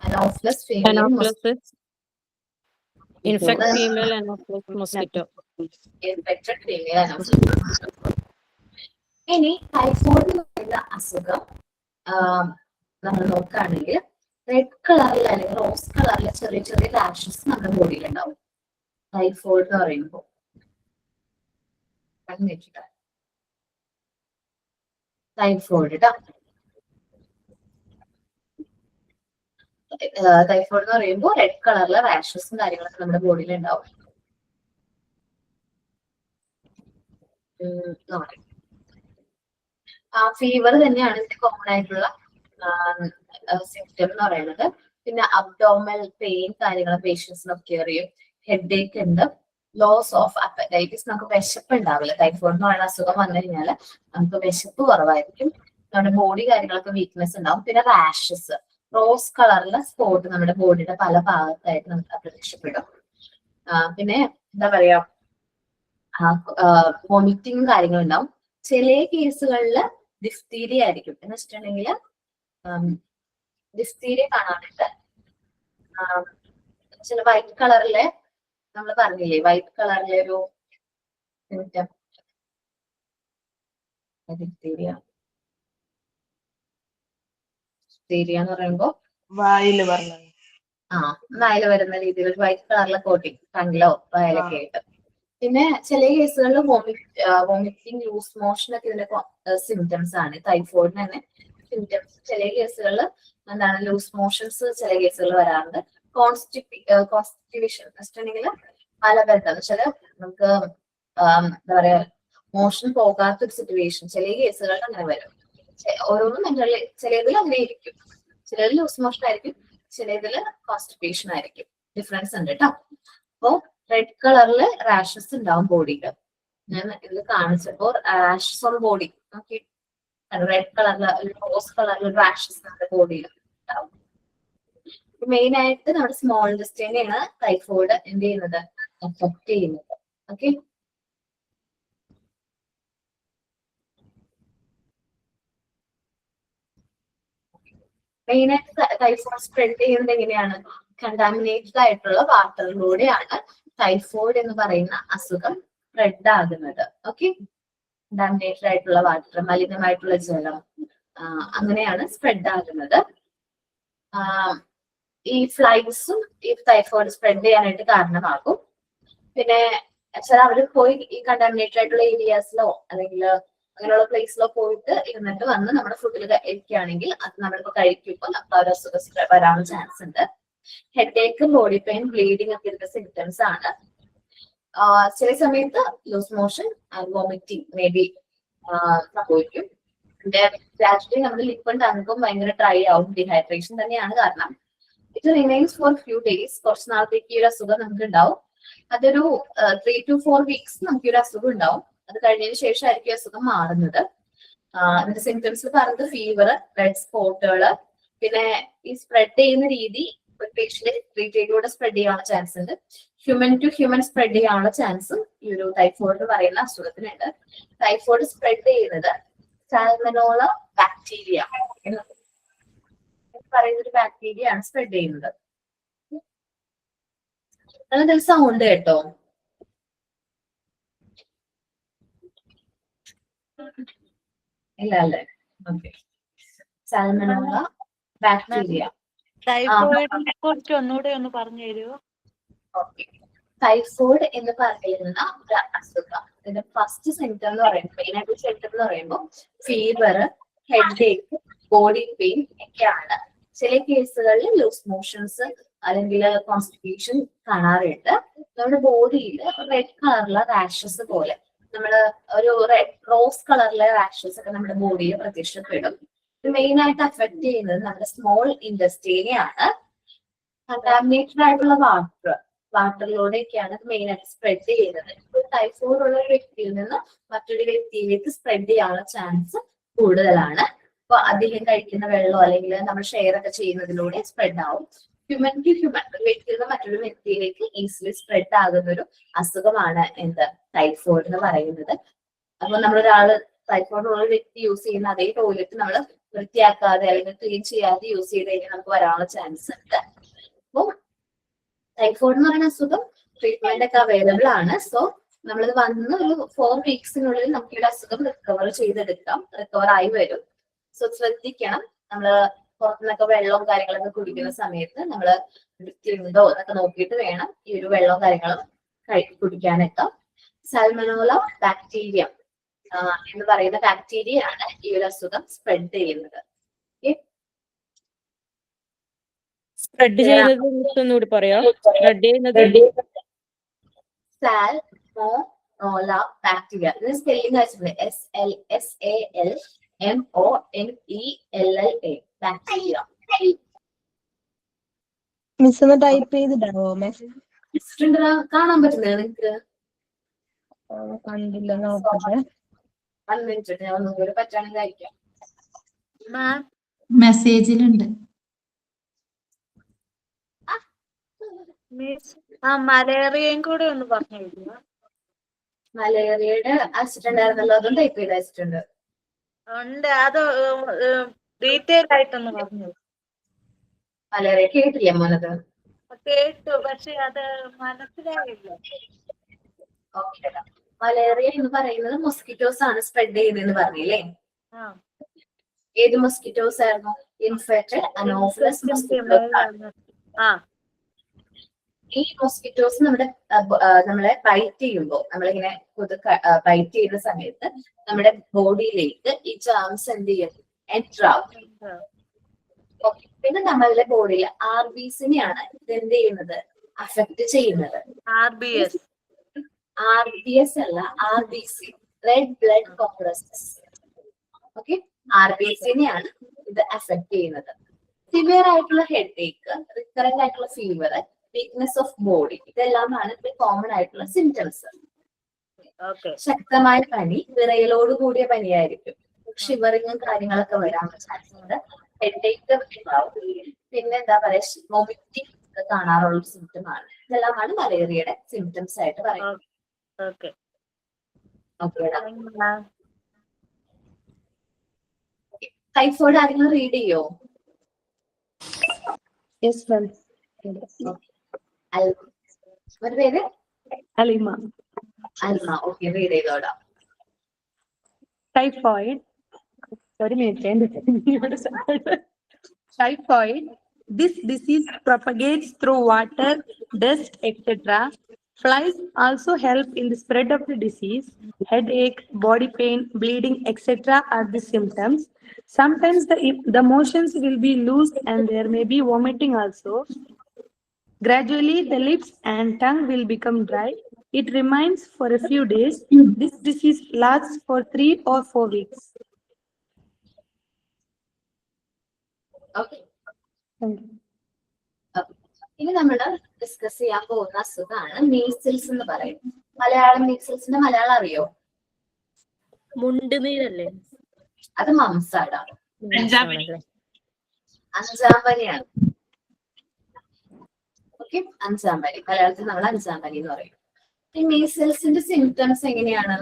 Anopheles female infect female anopheles mosquito. Infected female anopheles. ഇനി ടൈഫോയിഡ് എന്ന് പറയുന്ന അസുഖം നമ്മൾ നോക്കുകയാണെങ്കിൽ റെഡ് കളറിൽ അല്ലെങ്കിൽ റോസ് കളറിൽ ചെറിയ ചെറിയ റാഷസ് നമ്മുടെ ബോഡിയിൽ ഉണ്ടാവും. ടൈഫോയിഡ് എന്ന് പറയുമ്പോൾ. 1 minute. ടൈഫോയിഡ് കേട്ടോ. ടൈഫോയിഡ് എന്ന് പറയുമ്പോൾ റെഡ് കളറിലെ റാഷസും കാര്യങ്ങളൊക്കെ നമ്മുടെ ബോഡിയിൽ ഉണ്ടാവും. ഫീവർ തന്നെയാണ് ഇതിന്റെ കോമൺ ആയിട്ടുള്ള സിംറ്റം എന്ന് പറയുന്നത്. പിന്നെ അബ്ഡോമൽ പെയിൻ കാര്യങ്ങൾ പേഷ്യൻസിനൊക്കെ അറിയും. ഹെഡ് ഏക്ക് ഉണ്ട്. ലോസ് ഓഫ് അപ്പറ്റൈറ്റിസ്, നമുക്ക് വിശപ്പ് ഉണ്ടാവില്ല. ടൈഫോയിഡ് എന്ന് പറയുന്ന അസുഖം വന്നു കഴിഞ്ഞാൽ നമുക്ക് വിശപ്പ് കുറവായിരിക്കും. നമ്മുടെ ബോഡി കാര്യങ്ങളൊക്കെ വീക്ക്നെസ് ഉണ്ടാവും. പിന്നെ റാഷസ്, റോസ് കളറിലെ സ്പോട്ട് നമ്മുടെ ബോഡിയുടെ പല ഭാഗത്തായിട്ട് നമുക്ക് പ്രത്യക്ഷപ്പെടും. പിന്നെ എന്താ പറയാ, വോമിറ്റിംഗ് കാര്യങ്ങളും ഉണ്ടാവും. ചില കേസുകളിൽ ഡിഫ്തീരിയ ആയിരിക്കും. എന്ന് വെച്ചിട്ടുണ്ടെങ്കിൽ ഡിഫ്തീരിയ കാണാറുണ്ട്. ചില വൈറ്റ് കളറിലെ, നമ്മൾ പറഞ്ഞില്ലേ വൈറ്റ് കളറിലെ ഒരു ഡിഫ്തീരിയ എന്ന് പറയുമ്പോ വായില് പറഞ്ഞു വായില് വരുന്ന രീതിയിൽ വൈറ്റ് കളറിലെ കോട്ടിങ് കണ്ണിലോ വായിലൊക്കെ ആയിട്ട്. പിന്നെ ചില കേസുകളിൽ വോമിറ്റിംഗ്, ലൂസ് മോഷൻ ഒക്കെ ഇതിന്റെ സിംറ്റംസ് ആണ്. ടൈഫോയിഡിന് തന്നെ സിംറ്റംസ് ചില കേസുകളിൽ എന്താണ് ലൂസ് മോഷൻസ് ചില കേസുകളിൽ വരാറുണ്ട്. കോൺസ്റ്റിപ്പേഷൻ വെച്ചിട്ടുണ്ടെങ്കിൽ മലബന്ധം എന്ന് വെച്ചാൽ നമുക്ക് എന്താ പറയാ മോഷൻ പോകാത്തൊരു സിറ്റുവേഷൻ ചില കേസുകളിൽ അങ്ങനെ വരും. ഓരോന്നും ചിലതിൽ അങ്ങനെ ഇരിക്കും. ചിലതിൽ ലൂസ് മോഷൻ ആയിരിക്കും, ചിലതിൽ കോൺസ്റ്റിപ്പേഷൻ ആയിരിക്കും. ഡിഫറൻസ് ഉണ്ട് കേട്ടോ. അപ്പോ റെഡ് കളറില് റാഷസ് ഉണ്ടാവും ബോഡിയിൽ. ഞാൻ ഇതിൽ കാണിച്ചപ്പോ റാഷസ് ഓൺ ബോഡി നോക്കി, റെഡ് കളറില് റോസ് കളറിൽ റാഷസ് നമ്മുടെ ബോഡിയിൽ ഉണ്ടാവും. മെയിൻ ആയിട്ട് നമ്മുടെ സ്മോൾ ഇൻറ്റസ്റ്റൈനെയാണ് ടൈഫോയിഡ് എന്ത് ചെയ്യുന്നത്, എഫക്ട് ചെയ്യുന്നത്. ഓക്കെ, മെയിൻ ആയിട്ട് ടൈഫോയിഡ് സ്പ്രെഡ് ചെയ്യുന്നത് എങ്ങനെയാണ്, കണ്ടാമിനേറ്റഡ് ആയിട്ടുള്ള വാട്ടറിലൂടെയാണ് ടൈഫോയിഡ് എന്ന് പറയുന്ന അസുഖം സ്പ്രെഡ് ആകുന്നത്. ഓക്കെ, കണ്ടാമിനേറ്റഡ് ആയിട്ടുള്ള വാട്ടർ, മലിനമായിട്ടുള്ള ജലം, അങ്ങനെയാണ് സ്പ്രെഡ് ആകുന്നത്. ഈ ഫ്ലൈസും ഈ ടൈഫോയിഡ് സ്പ്രെഡ് ചെയ്യാനായിട്ട് കാരണമാകും. പിന്നെ ചില അവർ പോയി ഈ കണ്ടാമിനേറ്റഡ് ആയിട്ടുള്ള ഏരിയാസിലോ അല്ലെങ്കിൽ അങ്ങനെയുള്ള പ്ലേസിലോ പോയിട്ട് ഇരുന്നിട്ട് വന്ന് നമ്മുടെ ഫുഡിൽ കഴിക്കുകയാണെങ്കിൽ അത് നമ്മളിപ്പോ കഴിക്കുമ്പോൾ നമുക്ക് ആ ഒരു അസുഖം വരാനുള്ള ചാൻസ് ഉണ്ട്. Headache, body pain, bleeding ഒക്കെ ഇതിന്റെ സിംറ്റംസ് ആണ്. ചില സമയത്ത് loose motion and vomiting may be സംഭവിക്കും. ഗ്രാജുവലി നമ്മുടെ ലിപ്പും ടങ്കും ഭയങ്കര ഡ്രൈ ആവും. ഡീഹൈഡ്രേഷൻ തന്നെയാണ് കാരണം. It remains for few days, കുറച്ച് നാളത്തേക്ക് ഈ ഒരു അസുഖം നമുക്ക് ഉണ്ടാവും. അതൊരു 3 to 4 weeks നമുക്ക് ഈ ഒരു അസുഖം ഉണ്ടാവും. അത് കഴിഞ്ഞതിന് ശേഷമായിരിക്കും അസുഖം മാറുന്നത്. അതിന്റെ സിംറ്റംസ് പറഞ്ഞത് ഫീവർ, റെഡ് സ്പോട്ടുകള്, പിന്നെ ഈ സ്പ്രെഡ് ചെയ്യുന്ന രീതി ഒരു പേഷ്യന്റ് ട്രീറ്റിലൂടെ സ്പ്രെഡ് ചെയ്യാനുള്ള ചാൻസ് ഉണ്ട്. ഹ്യൂമൻ ടു ഹ്യൂമൻ സ്പ്രെഡ് ചെയ്യാനുള്ള ചാൻസും ഈ ഒരു ടൈഫോയിഡ് എന്ന് പറയുന്ന അസുഖത്തിനുണ്ട്. ടൈഫോയിഡ് സ്പ്രെഡ് ചെയ്യുന്നത് സാൽമനോള ബാക്ടീരിയ എന്ന് പറയുന്ന ഒരു ബാക്ടീരിയ ആണ് സ്പ്രെഡ് ചെയ്യുന്നത്. നല്ല സൗണ്ട് കേട്ടോ. ഇല്ല അല്ലേ? Okay, സാൽമനോള bacteria. ടൈഫോയിഡിനെ കുറിച്ച് ഒന്നുകൂടെ ഒന്ന് പറഞ്ഞു തരുമോ? ഓക്കെ, ടൈഫോയിഡ് എന്ന് പറയുന്ന ഒരു അസുഖം, ഇതിന്റെ ഫസ്റ്റ് സിംറ്റം എന്ന് പറയുമ്പോൾ മെയിൻ ആയിട്ട് സിംറ്റം എന്ന് പറയുമ്പോൾ ഫീവർ, ഹെഡ് ഏക്ക്, ബോഡി പെയിൻ ഒക്കെയാണ്. ചില കേസുകളിൽ ലൂസ് മോഷൻസ് അല്ലെങ്കിൽ കോൺസ്റ്റിപ്പേഷൻ കാണാറുണ്ട്. നമ്മുടെ ബോഡിയിൽ റെഡ് കളറിലെ റാഷസ് പോലെ നമ്മള് ഒരു റോസ് കളറിലെ റാഷസ് ഒക്കെ നമ്മുടെ ബോഡിയിൽ പ്രത്യക്ഷപ്പെടും. മെയിൻ ആയിട്ട് അഫക്ട് ചെയ്യുന്നത് നമ്മുടെ സ്മോൾ ഇൻറ്റസ്റ്റൈനെയാണ്. കണ്ടാമിനേറ്റഡ് ആയിട്ടുള്ള വാട്ടറിലൂടെയൊക്കെയാണ് മെയിൻ ആയിട്ട് സ്പ്രെഡ് ചെയ്യുന്നത്. ഇപ്പോൾ ടൈഫോയിഡ് ഉള്ള ഒരു വ്യക്തിയിൽ നിന്ന് മറ്റൊരു വ്യക്തിയിലേക്ക് സ്പ്രെഡ് ചെയ്യാനുള്ള ചാൻസ് കൂടുതലാണ്. അപ്പൊ അധികം കഴിക്കുന്ന വെള്ളം അല്ലെങ്കിൽ നമ്മൾ ഷെയർ ഒക്കെ ചെയ്യുന്നതിലൂടെ സ്പ്രെഡ് ആവും. ഹ്യൂമൻ ടു ഹ്യൂമൻ, ഒരു വ്യക്തിയിൽ നിന്ന് മറ്റൊരു വ്യക്തിയിലേക്ക് ഈസിലി സ്പ്രെഡ് ആകുന്ന ഒരു അസുഖമാണ് എന്ത്, ടൈഫോയിഡ് എന്ന് പറയുന്നത്. അപ്പൊ നമ്മളൊരാള് ടൈഫോയിഡ് ഉള്ള ഒരു വ്യക്തി യൂസ് ചെയ്യുന്ന അതേ ടോയ്ലറ്റ് നമ്മൾ വൃത്തിയാക്കാതെ അല്ലെങ്കിൽ ക്ലീൻ ചെയ്യാതെ യൂസ് ചെയ്ത് കഴിഞ്ഞാൽ നമുക്ക് വരാനുള്ള ചാൻസ് ഉണ്ട്. അപ്പൊ ടൈഫോയിഡ് എന്ന് പറയുന്ന അസുഖം ട്രീറ്റ്മെന്റ് ഒക്കെ അവൈലബിൾ ആണ്. സോ നമ്മളിത് വന്ന് ഒരു 4 weeksനുള്ളിൽ നമുക്ക് ഈ അസുഖം റിക്കവർ ചെയ്തെടുക്കാം, റിക്കവർ ആയി വരും. സോ ശ്രദ്ധിക്കണം, നമ്മള് പുറത്തുനിന്നൊക്കെ വെള്ളവും കാര്യങ്ങളൊക്കെ കുടിക്കുന്ന സമയത്ത് നമ്മള് വൃത്തിയുണ്ടോ എന്നൊക്കെ നോക്കിയിട്ട് വേണം ഈ ഒരു വെള്ളവും കാര്യങ്ങളും കുടിക്കാനൊക്കെ. സാൽമനോള ബാക്ടീരിയ എന്ന് പറയുന്ന ബാക്ടീരിയ ആണ് ഈ ഒരു അസുഖം സ്പ്രെഡ് ചെയ്യുന്നത്. സ്പ്രെഡ് ചെയ്യുന്നത് ഒന്നുകൂടി പറയാ. സ്പ്രെഡ് ചെയ്യുന്നത് സാൽമോണല്ല ബാക്ടീരിയ. ഇത് സ്പെല്ലിംഗ് വെച്ചിട്ടുണ്ട് SLSALMONELLA ബാക്ടീരിയ. മിസ് ഒന്ന് ടൈപ്പ് ചെയ്തിടാവോ മെസ്സേജ്? കാണാൻ പറ്റുന്നില്ല നിങ്ങക്ക്? കണ്ടില്ല, നോക്കട്ടെ. 1 മിനിറ്റ് ഞാൻ ഒന്നുകൂടി പറ്റുകയാണെങ്കിൽ അയക്കാം. മെസ്സേജിലുണ്ട്. മലേറിയയും കൂടെ ഒന്ന് പറഞ്ഞു. മലേറിയയുടെ അയച്ചിട്ട് ഉണ്ടായിരുന്നല്ലോ, അതും ടൈപ്പ് ചെയ്ത് അയച്ചിട്ടുണ്ട്. ഉണ്ട്, അത് ഡീറ്റെയിൽ ആയിട്ടൊന്ന് പറഞ്ഞു. മലേറിയ കേട്ടില്ലേ മോനത്? കേട്ടു, പക്ഷെ അത് മനസ്സിലായില്ല. ഓക്കെ. മലേറിയ എന്ന് പറയുന്നത് മൊസ്കിറ്റോസ് ആണ് സ്പ്രെഡ് ചെയ്യുന്നതെന്ന് പറഞ്ഞില്ലേ? ഏത് മൊസ്കിറ്റോസ് ആയിരുന്നു? ഇൻഫെക്റ്റഡ് അനോഫിലസ് മൊസ്കിറ്റോസ് ആണ്. ഈ മൊസ്കിറ്റോസ് നമ്മളെ ബൈറ്റ് ചെയ്യുമ്പോൾ, നമ്മളിങ്ങനെ ബൈറ്റ് ചെയ്യുന്ന സമയത്ത് നമ്മുടെ ബോഡിയിലേക്ക് ഈ ജേംസ് എന്ത് ചെയ്യും? എൻറ്റർ ആവും. പിന്നെ നമ്മളുടെ ബോഡിയിൽ RBCനെയാണ് ഇത് എന്ത് ചെയ്യുന്നത്? അഫക്ട് ചെയ്യുന്നത്. RBS അല്ല, RBC, red blood complexes. Okay, RBCനെയാണ് ഇത് അഫക്ട് ചെയ്യുന്നത്. സിവിയർ ആയിട്ടുള്ള ഹെഡ് ഏക്ക്, റിക്കറന്റ് ആയിട്ടുള്ള ഫീവർ, വീക്ക്നെസ് ഓഫ് ബോഡി, ഇതെല്ലാമാണ് കോമൺ ആയിട്ടുള്ള സിംറ്റംസ്. ശക്തമായ പനി, വിറയലോട് കൂടിയ പനിയായിരിക്കും. ഷിവറിങ്ങും കാര്യങ്ങളൊക്കെ വരാൻ ചാൻസ് ഉണ്ട്. ഹെഡേക്ക് ഉണ്ടാവും. പിന്നെ എന്താ പറയാ, വോമിറ്റിംഗ് കാണാറുള്ള സിംറ്റം ആണ്. ഇതെല്ലാമാണ് മലേറിയയുടെ സിംറ്റംസ് ആയിട്ട് പറയുന്നത്. ടൈഫോയിഡ് ആരെങ്കിലും റീഡ് ചെയ്യോ? ഒരു പേര് അലിമ. ഓക്കെ, റീഡ് ചെയ്തോടാം. Typhoid. Typhoid. This disease propagates through water, dust, etc. Flies also help in the spread of the disease. Headache, body pain, bleeding, etc. are the symptoms. Sometimes the motions will be loose and there may be vomiting also. Gradually, the lips and tongue will become dry. It remains for a few days. This disease lasts for 3 or 4 weeks. Okay. ഇനി നമ്മൾ discuss ചെയ്യാൻ പോകുന്ന അസുഖമാണ് measles എന്ന് പറയും. മലയാളം മീസിൽസിന്റെ മലയാളം അറിയോ? മുണ്ടുനീരല്ലേ? അത് മംസാടാണ്. അഞ്ചാം പനിയാണ്. ഓക്കെ, അഞ്ചാം പനി. മലയാളത്തിൽ നമ്മൾ അഞ്ചാം പനി എന്ന് പറയും. ഈ മീസിൽസിന്റെ സിംറ്റംസ് എങ്ങനെയാണ്?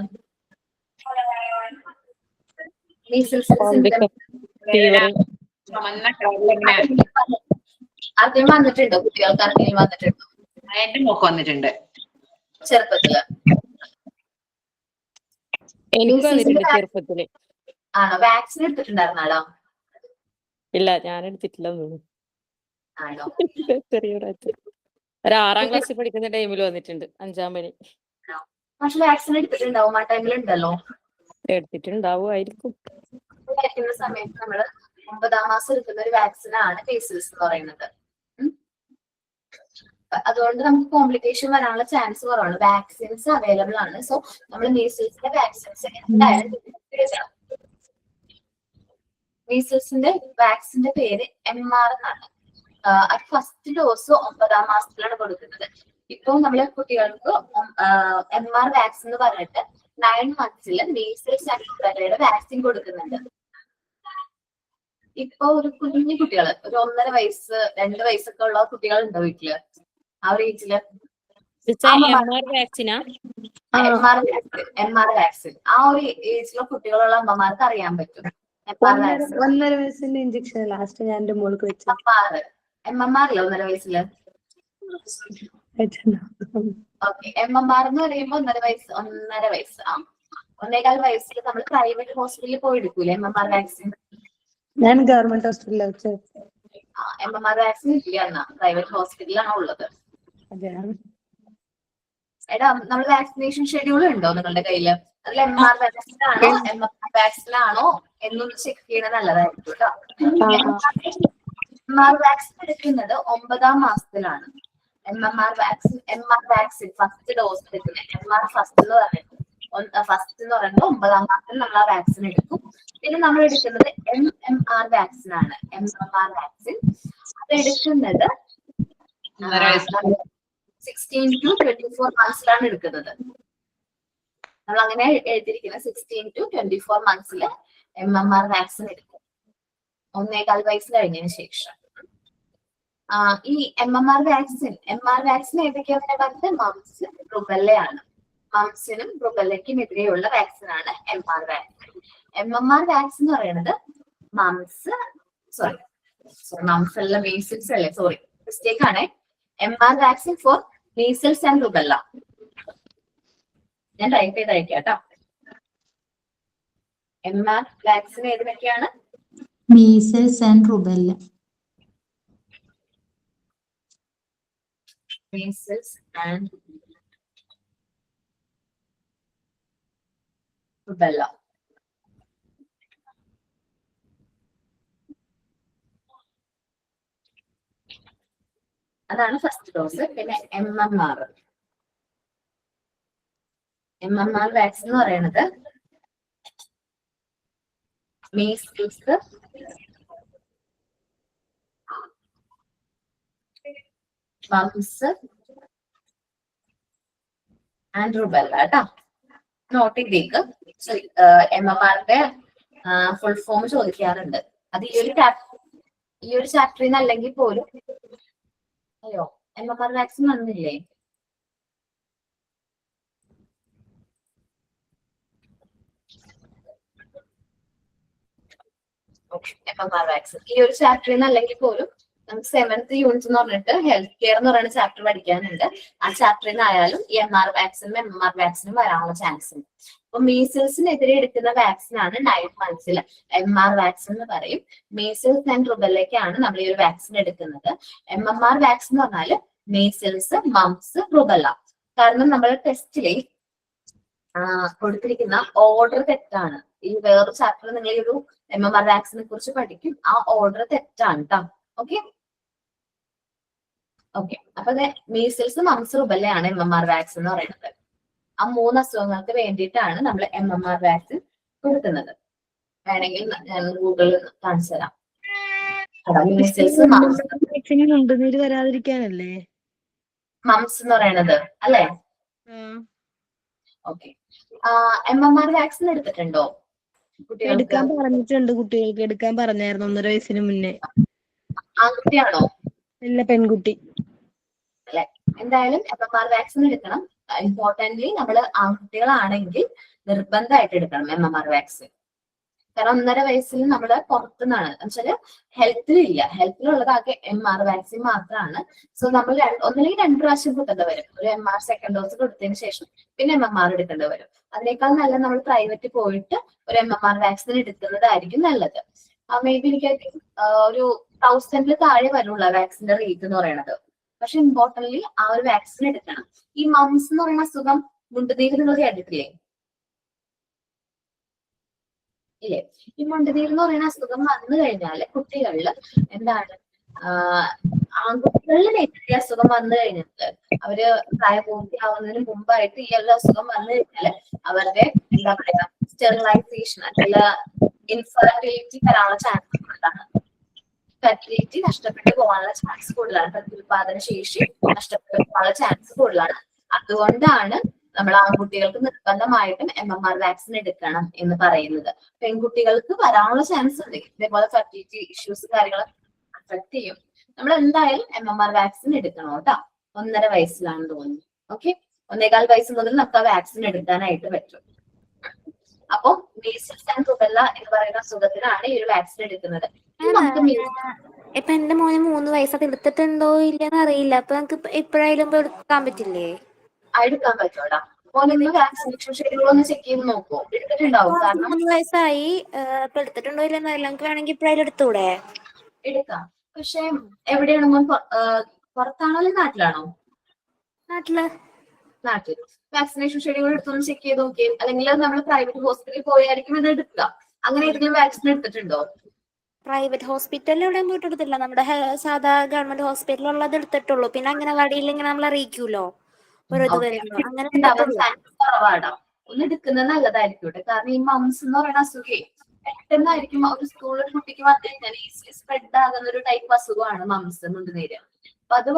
മീസിൽസിന്റെ സിംറ്റംസ് ആർക്കെങ്കിലും വന്നിട്ടുണ്ടോ? കുട്ടികൾക്ക് ആർക്കെങ്കിലും വന്നിട്ടുണ്ടോ? എന്റെ മോക്ക് വന്നിട്ടുണ്ട് ചെറുപ്പത്തില്. ചെറുപ്പത്തില്. ആണോ? വാക്സിൻ എടുത്തിട്ടുണ്ടായിരുന്നാടോ? ഇല്ല, ഞാൻ എടുത്തിട്ടില്ല. ആണോ? ചെറിയൊരു 6ാം ക്ലാസ്സിൽ പഠിക്കുന്ന ടൈമിൽ വന്നിട്ടുണ്ട് അഞ്ചാം പനി. പക്ഷെ വാക്സിൻ എടുത്തിട്ടുണ്ടാവും, ആ ടൈമിൽ ഉണ്ടല്ലോ. എടുത്തിട്ടുണ്ടാവുമായിരിക്കും. സമയത്ത് നമ്മള് 9ാം മാസം എടുക്കുന്ന ഒരു വാക്സിൻ ആണ് മീസിൽസ് എന്ന് പറയുന്നത്. അതുകൊണ്ട് നമുക്ക് കോംപ്ലിക്കേഷൻ വരാനുള്ള ചാൻസ് കുറവാണ്. വാക്സിൻസ് അവൈലബിൾ ആണ്. സോ നമ്മൾ മീസിൽസിന്റെ വാക്സിൻസ് എന്തായാലും എടുക്കണം. മീസിൽസിന്റെ വാക്സിന്റെ പേര് MR എന്നാണ്. അത് ഫസ്റ്റ് ഡോസ് 9ാം മാസത്തിലാണ് കൊടുക്കുന്നത്. ഇപ്പൊ നമ്മളെ കുട്ടികൾക്ക് MR വാക്സിൻ എന്ന് പറഞ്ഞിട്ട് 9 monthsൽ മീസിൽസ് ആൻഡ് റുബെല്ലയുടെ വാക്സിൻ കൊടുക്കുന്നുണ്ട്. ഇപ്പൊ ഒരു കുഞ്ഞു കുട്ടികള്, ഒരു 1.5 വയസ്സ് 2 വയസ്സൊക്കെ ഉള്ള കുട്ടികളുണ്ടോ വീട്ടില്? ആ ഒരു ഏജില് MR വാക്സിൻ ആ ഒരു ഏജിലെ കുട്ടികളുള്ള അമ്മമാർക്ക് അറിയാൻ പറ്റും. 1.5 വയസ്സിന്റെ ഇഞ്ചക്ഷൻ ലാസ്റ്റ് ഞാൻ എന്റെ മോൾക്ക് വെച്ചു. MMR ഇല്ല 1.5 വയസ്സില്. ഓക്കെ, MMR എന്ന് പറയുമ്പോ 1.5 വയസ്സ് 1.25 വയസ്സിൽ നമ്മൾ പ്രൈവറ്റ് ഹോസ്പിറ്റലിൽ പോയി എടുക്കൂലേ MMR വാക്സിൻ? ഞാൻ ഗവൺമെന്റ് ഹോസ്പിറ്റലിൽ വെച്ചത്. MMR വാക്സിൻ ഇല്ല, പ്രൈവറ്റ് ഹോസ്പിറ്റലിലാണ് ഉള്ളത്. എടാ, നമ്മൾ വാക്സിനേഷൻ ഷെഡ്യൂൾ ഉണ്ടോ നിങ്ങളുടെ കയ്യില്? അതിൽ MR വാക്സിനാണോ MMR വാക്സിനാണോ എന്നൊന്ന് ചെക്ക് ചെയ്യണത് നല്ലതായിരിക്കും കേട്ടോ. MR വാക്സിൻ എടുക്കുന്നത് 9ാം മാസത്തിലാണ്. MR വാക്സിൻ ഫസ്റ്റ് ഡോസ് എടുക്കുന്നത് MR ഫസ്റ്റ് എന്ന് പറയുന്നത് 9ാം മാസത്തിൽ നമ്മൾ ആ വാക്സിൻ എടുക്കും. പിന്നെ നമ്മൾ എടുക്കുന്നത് MMR വാക്സിൻ ആണ്. MMR വാക്സിൻ അത് എടുക്കുന്നത് 16 to 24 മന്ത്സിലാണ് എടുക്കുന്നത്. നമ്മൾ അങ്ങനെ എഴുതിയിരിക്കുന്നത് 16 to 24 മന്ത്സിൽ MMR വാക്സിൻ എടുക്കും, 1.25 വയസ്സ് കഴിഞ്ഞതിന് ശേഷം. ഈ MMR വാക്സിൻ ഏതൊക്കെയാണെന്ന് പറഞ്ഞത് മംസ്, റുബെല്ലയാണ്. മംസിനും റുബെല്ലയ്ക്കും എതിരെയുള്ള വാക്സിനാണ് MMR വാക്സിൻ. MMR വാക്സിൻ എന്ന് പറയുന്നത് മംസ് അല്ല മീസിൽസ് അല്ലേ, സോറി മിസ്റ്റേക്ക് ആണ്. MMR vaccine for measles and rubella. ഞാൻ ടൈപ്പ് ചെയ്ത് അയക്കാം കേട്ടോ. MMR വാക്സിൻ ഏതിനൊക്കെയാണ്? Measles and rubella. Measles and rubella. അതാണ് ഫസ്റ്റ് ഡോസ്. പിന്നെ MMR വാക്സിൻ എന്ന് പറയുന്നത് മീസിൽസ്, മംസ് ആൻഡ് റുബെല്ല കേട്ടോ. നോട്ട് ചെയ്തേക്ക്. MMRന്റെ ഫുൾ ഫോം ചോദിക്കാറുണ്ട്. അത് ഈ ഒരു ചാപ്റ്ററിൽ നിന്ന് അല്ലെങ്കിൽ പോലും. അയ്യോ, MMR വാക്സിൻ വന്നില്ലേ? MMR വാക്സിൻ ഈ ഒരു ചാപ്റ്ററിൽ നിന്ന് അല്ലെങ്കിൽ പോലും നമുക്ക് 7th യൂണിറ്റ് എന്ന് പറഞ്ഞിട്ട് ഹെൽത്ത് കെയർ എന്ന് പറയുന്ന ചാപ്റ്റർ പഠിക്കാനുണ്ട്. ആ ചാപ്റ്ററിൽ നിന്നായാലും ഈ MMR വാക്സിനും വരാനുള്ള ചാൻസ് ഉണ്ട്. അപ്പൊ മീസിൽസിനെതിരെ എടുക്കുന്ന വാക്സിൻ ആണ് 9 മന്ത്സിൽ MMR വാക്സിൻ എന്ന് പറയും. മീസിൽസ് ആൻഡ് റുബെല്ലയ്ക്കാണ് നമ്മൾ ഈ ഒരു വാക്സിൻ എടുക്കുന്നത്. MMR വാക്സിൻ എന്ന് പറഞ്ഞാല് മീസിൽസ്, മംസ്, റുബെല്ല. കാരണം നമ്മൾ ടെസ്റ്റില് കൊടുത്തിരിക്കുന്ന ഓർഡർ തെറ്റാണ്. ഈ വേറൊരു ചാപ്റ്റർ നിങ്ങൾ ഈ ഒരു MMR വാക്സിനെ കുറിച്ച് പഠിക്കും. ആ ഓർഡർ തെറ്റാണ് കേട്ടോ. ഓക്കെ അപ്പൊ മീസിൽസ്, മംസ്, റുബെല്ലയാണ് MMR വാക്സിൻ എന്ന് പറയുന്നത്. ആ 3 അസുഖങ്ങൾക്ക് വേണ്ടിയിട്ടാണ് നമ്മൾ MMR വാക്സിൻ കൊടുക്കുന്നത്. വേണമെങ്കിൽ ഞാൻ ഗൂഗിളിൽ കാണിച്ചു തരാം. മീസിൽസ്, മുണ്ടുനീര് വരാതിരിക്കാനല്ലേ മംസ് എന്ന് പറയണത് അല്ലേ? ഓക്കെ. MMR വാക്സിൻ എടുത്തിട്ടുണ്ടോ? എടുക്കാൻ പറഞ്ഞിട്ടുണ്ട്. കുട്ടികൾക്ക് എടുക്കാൻ പറഞ്ഞായിരുന്നു 1.5 വയസ്സിന് മുന്നേ. ആൺകുട്ടിയാണോ? ഇല്ല, പെൺകുട്ടി. അല്ലെ, എന്തായാലും MMR വാക്സിൻ എടുക്കണം. ഇമ്പോർട്ടന്റ്ലി നമ്മൾ ആൺകുട്ടികളാണെങ്കിൽ നിർബന്ധമായിട്ട് എടുക്കണം MMR വാക്സിൻ. കാരണം 1.5 വയസ്സിൽ നമ്മൾ പുറത്തുനിന്നാണ് എന്നുവെച്ചാല് ഹെൽത്തിലുള്ളതാകെ MMR വാക്സിൻ മാത്രമാണ്. സോ നമ്മൾ ഒന്നില്ലെങ്കിൽ 2 പ്രാവശ്യം കൊടുക്കേണ്ടി വരും. ഒരു MMR സെക്കൻഡ് ഡോസ് കൊടുത്തതിന് ശേഷം പിന്നെ MMR എടുക്കേണ്ടി വരും. അതിനേക്കാൾ നല്ല നമ്മൾ പ്രൈവറ്റ് പോയിട്ട് ഒരു MMR വാക്സിൻ എടുക്കുന്നതായിരിക്കും നല്ലത്. മേ ബി എനിക്ക് ഒരു 1000 താഴെ വരുള്ള വാക്സിന്റെ റേറ്റ് എന്ന് പറയുന്നത്. പക്ഷെ ഇമ്പോർട്ടന്റ്ലി ആ ഒരു വാക്സിൻ എടുക്കണം. ഈ മംസ് എന്ന് പറയുന്ന അസുഖം മുണ്ടുനീര് നിങ്ങൾ കേട്ടിട്ടില്ലേ? ഇല്ലേ? ഈ മുണ്ടുനീര് എന്ന് പറയുന്ന അസുഖം വന്നു കഴിഞ്ഞാല് കുട്ടികളിൽ എന്താണ്, ആൺകുട്ടികളിൽ ഈ അസുഖം വന്നു കഴിഞ്ഞാല് അവര് പ്രായപൂർത്തിയാവുന്നതിന് മുമ്പായിട്ട് ഈ ഒരു അസുഖം വന്നു കഴിഞ്ഞാല് അവരുടെ എന്താ പറയാ സ്റ്റെറിലൈസേഷൻ അല്ല ഇൻഫെർട്ടിലിറ്റി വരാനുള്ള ചാൻസ് കൂടുതലാണ്. ഫെർട്ടിലിറ്റി നഷ്ടപ്പെട്ടു പോകാനുള്ള ചാൻസ് കൂടുതലാണ്. പ്രത്യുൽപാദന ശേഷി നഷ്ടപ്പെട്ടു പോകാനുള്ള ചാൻസ് കൂടുതലാണ്. അതുകൊണ്ടാണ് നമ്മൾ ആൺകുട്ടികൾക്ക് നിർബന്ധമായിട്ടും MMR വാക്സിൻ എടുക്കണം എന്ന് പറയുന്നത്. പെൺകുട്ടികൾക്ക് വരാനുള്ള ചാൻസ് ഉണ്ട്. ഇതേപോലെ ഫെർട്ടിലിറ്റി ഇഷ്യൂസ് കാര്യങ്ങൾ അഫക്ട് ചെയ്യും. നമ്മൾ എന്തായാലും MMR വാക്സിൻ എടുക്കണം കേട്ടോ. 1.5 വയസ്സിലാണെന്ന് തോന്നുന്നു. ഓക്കെ, 1.25 വയസ്സ് മുതൽ നമുക്ക് ആ വാക്സിൻ എടുക്കാനായിട്ട് പറ്റും. അപ്പൊ മീസിൽസ് ആൻഡ് റുബെല്ല എന്ന് പറയുന്ന അസുഖത്തിനാണ് ഈ ഒരു വാക്സിൻ എടുക്കുന്നത്. ഇപ്പൊ എന്റെ മോന് 3 വയസ്സൊക്കെ എടുത്തിട്ടുണ്ടോ ഇല്ലെന്ന് അറിയില്ല. അപ്പൊ നമുക്ക് എപ്പോഴായാലും എടുക്കാൻ പറ്റില്ലേ? എടുക്കാൻ പറ്റൂടാ. മോനെ വാക്സിനേഷൻ ഷെഡ്യൂൾ ഒന്ന് ചെക്ക് ചെയ്ത് നോക്കൂ. എടുത്തിട്ടുണ്ടാവും. കാരണം 3 വയസ്സായി. ഇപ്പൊ എടുത്തിട്ടുണ്ടോ ഇല്ലെന്ന് അറിയില്ല. നമുക്ക് വേണമെങ്കിൽ എപ്പോഴായാലും എടുത്തൂടെ? എടുക്കാം. പക്ഷെ എവിടെയാണ് മോൻ? പുറത്താണോ അല്ലെങ്കിൽ നാട്ടിലാണോ? നാട്ടില്. നാട്ടിൽ. വാക്സിനേഷൻ ഷെഡ്യൂൾ എടുത്തൊന്ന് ചെക്ക് ചെയ്ത് നോക്കിയേ, അല്ലെങ്കിൽ നമ്മൾ പ്രൈവറ്റ് ഹോസ്പിറ്റലിൽ പോയായിരിക്കും ഇത് എടുക്കുക. അങ്ങനെ ഏതെങ്കിലും വാക്സിൻ എടുത്തിട്ടുണ്ടോ? പ്രൈവറ്റ് ഹോസ്പിറ്റലിൽ എവിടെയും പോയിട്ട് എടുത്തില്ല. നമ്മുടെ സാധാ ഗവൺമെന്റ് ഹോസ്പിറ്റലിലുള്ളത് എടുത്തിട്ടുള്ളൂ. പിന്നെ അംഗനവാടിയിൽ ഇങ്ങനെ നമ്മൾ അറിയിക്കൂലോ ഓരോ ഇത് വരുമ്പോ, അങ്ങനെ എടുത്തിട്ടുള്ളൂ. കുറവാണ്. ഒന്ന് എടുക്കുന്നത് നല്ലതായിരിക്കും കേട്ടോ. കാരണം ഈ മംസ് എന്ന് പറയുന്ന അസുഖേ പെട്ടെന്നായിരിക്കും ഒരു സ്കൂളിൽ കുട്ടിക്ക് വന്നു കഴിഞ്ഞാൽ ഈസിലി സ്പ്രെഡ് ആകുന്ന ഒരു ടൈപ്പ് അസുഖമാണ് മംസ്, മുണ്ടുനീര്. അപ്പൊ അത്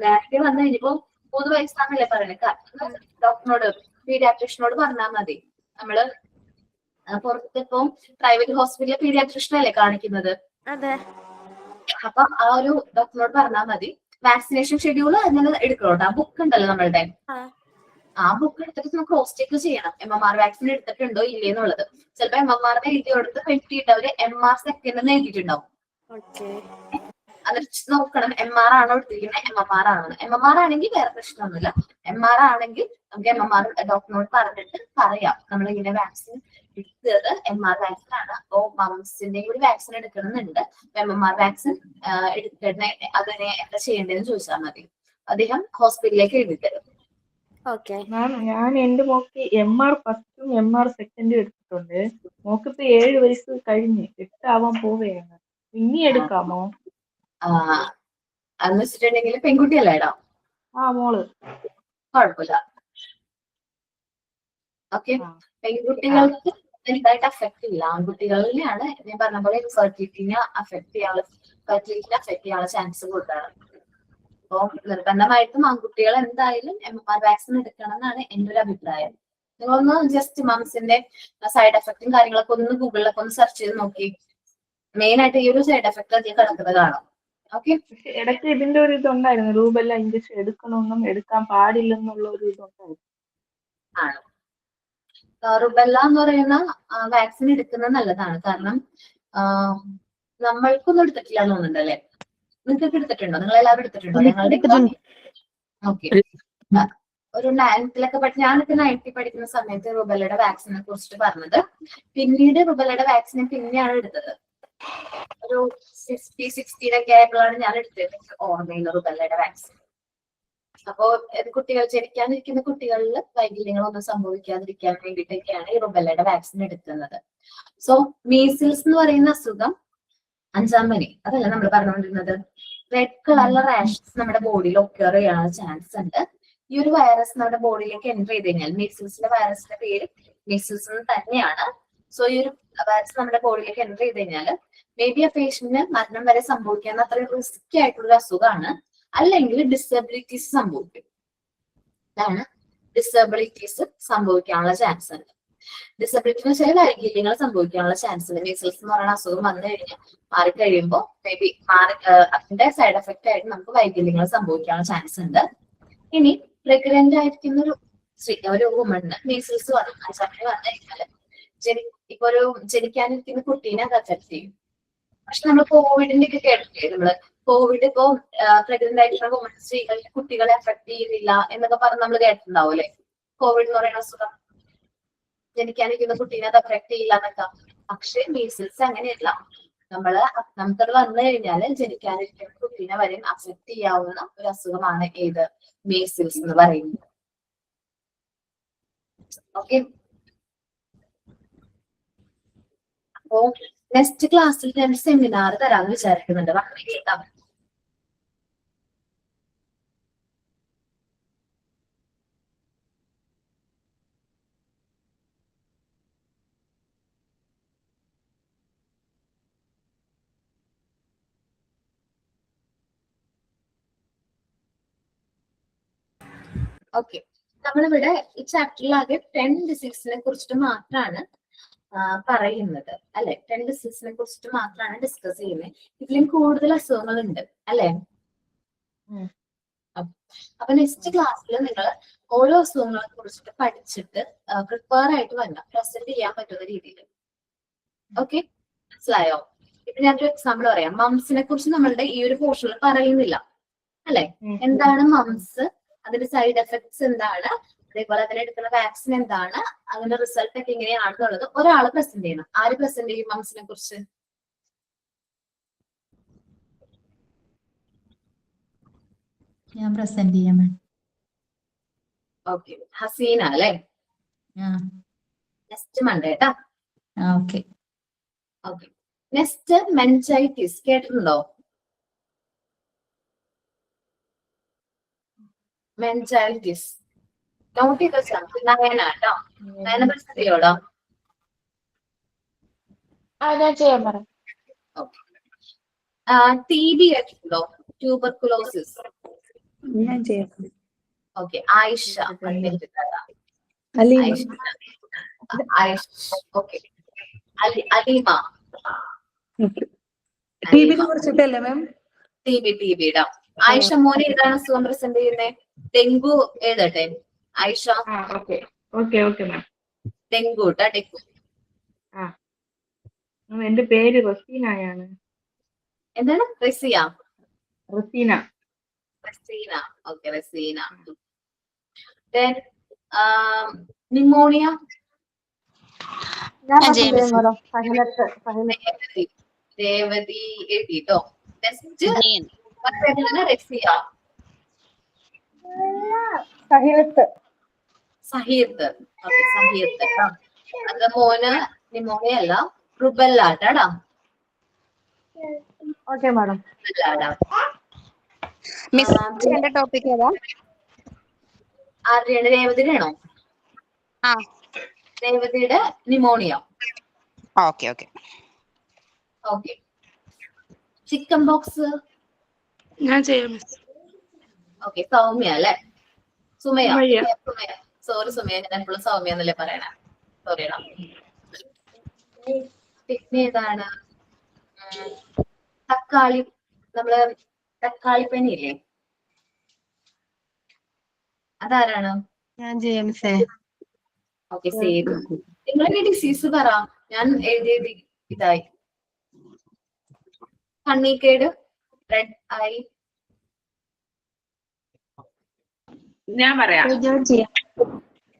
നേരത്തെ വന്നു കഴിഞ്ഞപ്പോ 3 വയസ്സാണല്ലേ പറയുന്നത്. ഡോക്ടറിനോട് പീഡിയാട്രിഷ്യനോട് പറഞ്ഞാൽ മതി. നമ്മള് പുറത്തിപ്പോ പ്രൈവറ്റ് ഹോസ്പിറ്റലിൽ പീഡിയാട്രിഷ്യനല്ലേ കാണിക്കുന്നത്. അതെ. അപ്പൊ ആ ഒരു ഡോക്ടറിനോട് പറഞ്ഞാൽ മതി. വാക്സിനേഷൻ ഷെഡ്യൂൾ അങ്ങനെ എടുക്കണോട്ടോ. ആ ബുക്ക് ഉണ്ടല്ലോ നമ്മളുടെ, ആ ബുക്ക് എടുത്തിട്ട് നമുക്ക് ക്രോസ് ചെക്ക് ചെയ്യണം. MMR വാക്സിൻ എടുത്തിട്ടുണ്ടോ ഇല്ലേ എന്നുള്ളത്. ചിലപ്പോ MMR എഴുതി കൊടുത്ത് വെട്ടിയിട്ട് അവര് MR സെക്കൻഡ് എഴുതിയിട്ടുണ്ടാവും. അത് നോക്കണം MR ആണോ എടുത്തിരിക്കുന്നത്, MMR ആണോ. MMR ആണെങ്കിൽ വേറെ പ്രശ്നമൊന്നുമില്ല. MR ആണെങ്കിൽ നമുക്ക് MMR ഡോക്ടറിനോട് പറഞ്ഞിട്ട് പറയാം നമ്മളിങ്ങനെ വാക്സിൻ എടുത്തത് MR വാക്സിൻ ആണ്. അപ്പോ മംസിന്റെ കൂടി വാക്സിൻ എടുക്കണമെന്നുണ്ട്. MMR വാക്സിൻ എടുക്കണേ, അതിനെ എന്താ ചെയ്യേണ്ടതെന്ന് ചോദിച്ചാൽ മതി. അദ്ദേഹം ഹോസ്പിറ്റലിലേക്ക് എഴുതി തരും. മാം, ഞാൻ എന്റെ മോക്ക് MR ഫസ്റ്റും MR സെക്കൻഡും എടുത്തിട്ടുണ്ട്. മോക്ക് ഇപ്പൊ 7 വയസ്സ് കഴിഞ്ഞ് 8 ആവാൻ പോവുകയാണ്. ഇനി എടുക്കാമോ? അതെന്ന് വെച്ചിട്ടുണ്ടെങ്കിൽ പെൺകുട്ടിയല്ലേടാ? മോള്. കുഴപ്പമില്ല. ഓക്കെ, പെൺകുട്ടികൾക്ക് വലുതായിട്ട് അഫക്ട് ഇല്ല. ആൺകുട്ടികളിലാണ് ഞാൻ പറഞ്ഞ പോലെ ഫെർട്ടിലിറ്റിനെ അഫക്ട് ചെയ്യാനുള്ള ചാൻസ് കൂടുതലാണ്. അപ്പൊ നിർബന്ധമായിട്ടും ആൺകുട്ടികൾ എന്തായാലും MMR വാക്സിൻ എടുക്കണം എന്നാണ് എന്റെ ഒരു അഭിപ്രായം. നിങ്ങളൊന്ന് ജസ്റ്റ് മംസിന്റെ സൈഡ് എഫക്റ്റും കാര്യങ്ങളൊക്കെ ഒന്ന് ഗൂഗിളിലൊക്കെ ഒന്ന് സെർച്ച് ചെയ്ത് നോക്കി. മെയിൻ ആയിട്ട് ഈ ഒരു സൈഡ് എഫക്ട് അധികം കിടക്കുന്നത് കാണാം. ഓക്കെ, ഇടയ്ക്ക് ഇതിന്റെ ഒരു ഇതുണ്ടായിരുന്നു, റൂബെല്ല ഇഞ്ചക്ഷൻ എടുക്കണമെന്നും എടുക്കാൻ പാടില്ലെന്നുള്ള ഒരു ഇതുണ്ടായിരുന്നു. ആണ്. റുബെല്ല എന്ന് പറയുന്ന വാക്സിൻ എടുക്കുന്നത് നല്ലതാണ്. കാരണം നമ്മൾക്കൊന്നും എടുത്തിട്ടില്ല എന്ന് തോന്നുന്നുണ്ടല്ലേ? നിങ്ങൾക്ക് എടുത്തിട്ടുണ്ടോ? നിങ്ങൾ എല്ലാവരും എടുത്തിട്ടുണ്ടോ? ഞങ്ങളുടെ ഓക്കെ, ഒരു 9th ഞാനൊക്കെ 9th പഠിക്കുന്ന സമയത്ത് റുബെല്ലയുടെ വാക്സിനെ കുറിച്ചിട്ട് പറഞ്ഞത്. പിന്നീട് റുബെല്ലയുടെ വാക്സിനെ പിന്നെയാണ് എടുത്തത്. ഒരു 60 ആയപ്പോഴാണ് ഞാൻ എടുത്തത് ഓർമ്മയിൽ റുബെല്ലയുടെ വാക്സിൻ. അപ്പോ കുട്ടികൾ ജനിക്കാനിരിക്കുന്ന കുട്ടികളിൽ വൈകല്യങ്ങളൊന്നും സംഭവിക്കാതിരിക്കാൻ വേണ്ടിയിട്ടൊക്കെയാണ് ഈ റുബെല്ലയുടെ വാക്സിൻ എടുക്കുന്നത്. സോ മീസിൽസ് എന്ന് പറയുന്ന അസുഖം, 5ാം പനി, അതല്ല നമ്മൾ പറഞ്ഞുകൊണ്ടിരുന്നത്. റെഡ് കളറിലെ റാഷസ് നമ്മുടെ ബോഡിയിൽ ഒക്കർ ചെയ്യാനുള്ള ചാൻസ് ഉണ്ട്. ഈ ഒരു വൈറസ് നമ്മുടെ ബോഡിയിലേക്ക് എൻ്റർ ചെയ്ത് കഴിഞ്ഞാൽ, മീസിൽസിന്റെ വൈറസിന്റെ പേര് മീസിൽസ് തന്നെയാണ്. സോ ഈ ഒരു വൈറസ് നമ്മുടെ ബോഡിയിലേക്ക് എൻ്റർ ചെയ്ത് കഴിഞ്ഞാൽ മേ ബി ആ പേഷ്യന്റിന് മരണം വരെ സംഭവിക്കാൻ അത്രയും റിസ്കി ആയിട്ടുള്ള അസുഖമാണ്. അല്ലെങ്കിൽ ഡിസബിലിറ്റീസ് സംഭവിക്കും. അതാണ് ഡിസബിലിറ്റീസ് സംഭവിക്കാനുള്ള ചാൻസ് ഉണ്ട്. ഡിസബിലിറ്റി എന്ന് വെച്ചാൽ വൈകല്യങ്ങൾ സംഭവിക്കാനുള്ള ചാൻസ് ഉണ്ട്. മീസിൽസ് എന്ന് പറയുന്ന അസുഖം വന്നു കഴിഞ്ഞാൽ മാറിക്കഴിയുമ്പോൾ മേ ബി അതിന്റെ സൈഡ് എഫക്റ്റ് ആയിട്ട് നമുക്ക് വൈകല്യങ്ങൾ സംഭവിക്കാനുള്ള ചാൻസ് ഉണ്ട്. ഇനി പ്രഗ്നന്റ് ആയിരിക്കുന്ന ഒരു വുമണിന് മീസിൽസ് വന്നു 5ാം പനി വന്നു കഴിഞ്ഞാൽ ഇപ്പൊ ഒരു ജനിക്കാനിരിക്കുന്ന കുട്ടീനെ അത് അഫക്ട് ചെയ്യും. പക്ഷെ നമ്മൾ കോവിഡിന്റെ ഒക്കെ കേട്ടിട്ടില്ലേ? നമ്മള് കോവിഡ് ഇപ്പോ പ്രഗ്നന്റ് ആയിട്ടുള്ള വുമൺ സ്ത്രീകളുടെ കുട്ടികളെ അഫക്ട് ചെയ്യുന്നില്ല എന്നൊക്കെ പറഞ്ഞ് നമ്മൾ കേട്ടിട്ടുണ്ടാവും അല്ലെ? കോവിഡ് എന്ന് പറയുന്ന അസുഖം ജനിക്കാനിരിക്കുന്ന കുട്ടീനെ അത് അഫക്ട് ചെയ്യില്ല എന്നൊക്കെ. പക്ഷെ മീസിൽസ് അങ്ങനെയല്ല. നമുക്കത് വന്നു കഴിഞ്ഞാൽ ജനിക്കാനിരിക്കുന്ന കുട്ടീനെ വരെ അഫക്ട് ചെയ്യാവുന്ന ഒരു അസുഖമാണ് ഏത് മീസിൽസ് എന്ന് പറയുന്നത്. ഓക്കെ, അപ്പോ നെക്സ്റ്റ് ക്ലാസ്സിൽ ഞാൻ സെമിനാർ തരാമെന്ന് വിചാരിക്കുന്നുണ്ട്. വളരെ കേൾക്കാം. ഓക്കെ, നമ്മളിവിടെ ഈ ചാപ്റ്ററിലാകെ 10 ഡിസീസിനെ കുറിച്ചിട്ട് മാത്രമാണ് പറയുന്നത് അല്ലെ? 10 ഡിസീസിനെ കുറിച്ചിട്ട് മാത്രമാണ് ഡിസ്കസ് ചെയ്യുന്നത്. ഇതിലും കൂടുതൽ അസുഖങ്ങളുണ്ട് അല്ലെ? അപ്പൊ നെക്സ്റ്റ് ക്ലാസ്സിൽ നിങ്ങൾ ഓരോ അസുഖങ്ങളെ കുറിച്ചിട്ട് പഠിച്ചിട്ട് പ്രിപ്പയർ ആയിട്ട് വരണം, പ്രസന്റ് ചെയ്യാൻ പറ്റുന്ന രീതിയിൽ. ഓക്കെ, മനസ്സിലായോ? ഇപ്പൊ ഞാനൊരു എക്സാമ്പിൾ പറയാം. മംസിനെ കുറിച്ച് നമ്മളുടെ ഈ ഒരു പോർഷനിൽ പറയുന്നില്ല അല്ലെ? എന്താണ് മംസ്, അതിന്റെ സൈഡ് എഫക്ട്സ് എന്താണ്, അതേപോലെ അതിനെടുക്കുന്ന വാക്സിൻ എന്താണ്, അതിന്റെ റിസൾട്ട് ഒക്കെ എങ്ങനെയാണെന്നുള്ളത് ഒരാൾ പ്രസന്റ് ചെയ്യണം. ആര് പ്രസന്റ് ചെയ്യും മംസിനെ കുറിച്ച്? ഞാൻ പ്രസന്റ് ചെയ്യാം. ഓക്കെ, ഹസീന അല്ലേ? നെക്സ്റ്റ് മൺഡേ കേട്ടാ. ഓക്കെ. ഓക്കെ, നെക്സ്റ്റ് മെൻചൈറ്റിസ് കേട്ടിട്ടുണ്ടോ? മെൻചൈറ്റിസ് നോട്ട് ചെയ്ത് വെച്ചാൽ നയന കേട്ടോ. നയന പ്രസന്റ് ചെയ്യോടാ. ഞാൻ ചെയ്യാൻ പറയാം. ഓക്കെ, TB കേട്ടിട്ടുണ്ടോ? ട്യൂബർകുലോസിസ്. ഞാൻ ചെയ്യാം. Okay, Ayesha okay, Aleema. ടിവിനെ കുറിച്ചിട്ടല്ലേ മാം? TB ഇടാം. ആയിഷ മോനെ ഏതാണ് അസുഖം പ്രസന്റ് ചെയ്യുന്നത്? ഡെങ്കു എഴുതട്ടെ Ayesha? Okay okay okay ma'am. Dengue കേട്ടാ, ഡെങ്കു. എന്റെ പേര് റസീനയാണ്. എന്താണ്? Raziya? Razeena. Razeena, okay, Razeena. Then pneumonia. Revathi എഴുതിട്ടോ. നെക്സ്റ്റ് റസിയ. സഹീർത്ത്. ഓക്കെ, സഹീർത്ത്. അത് മോന് നിമോണിയ അല്ല, റുബല്ല കേട്ടാടാ. Okay madam. ടോപ്പിക് ഏതാ? ആരുടെയാണ്? രേവതിയുടെ ആണോ? രേവതിയുടെ pneumonia. Okay okay okay, chicken pox. ഞാൻ ചെയ്യാം. ഓക്കെ, സൗമ്യ അല്ലെ? സുമയ. സുമയ്യ. സുമയ, സോറി സുമയ, ഞാൻ എപ്പോഴും സൗമ്യ എന്നല്ലേ പറയണേ, സോറിയടാ. പിന്നെ ഏതാണ്? തക്കാളി. നമ്മള് തക്കാളിപ്പനി ഇല്ലേ, അതാരാണ്? ഞാൻ ജെയിംസേ. ഓക്കെ, സേതു. നിങ്ങളുടെ ഡിസീസ് പറ, ഞാൻ എഴുതിയത് ഇതായി. കണ്ണീക്കേട്, റെഡ് ഐ. ഞാൻ പറയാം.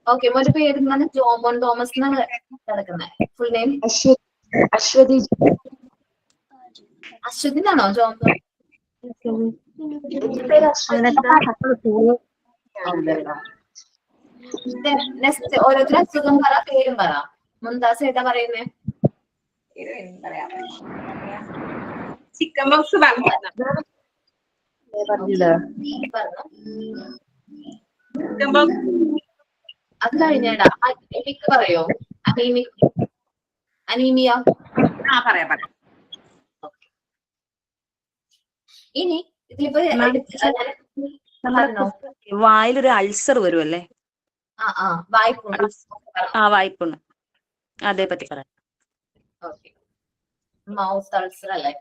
ഓക്കെ, മോന്റെ പേര് എന്താണ്? ജോമോൻ തോമസ് എന്നാണ് കിടക്കുന്നത്. Full name? അശ്വതി. അശ്വതി എന്നാണോ? ജോമോൻ നെക്സ്റ്റ് ഓരോരുത്തർ അസുഖം പറ, പേരും പറ. മുംതാസ് ഏതാ പറയുന്നേ? ചിക്കൻ ബോക്സ് പറഞ്ഞു. അത് കഴിഞ്ഞേടാ. എനിക്ക് പറയോ? അനീമിയ. പറയാം. ഇനി ഇതിലിപ്പോ വായിലൊരു അൾസർ വരുമല്ലേ? വായ്പുണ്ണ്. വായ്പുണ്ണ്, അതേ പറ്റി പറയാം. ഓക്കെ, മൗത്ത് അൾസർ അല്ലേ?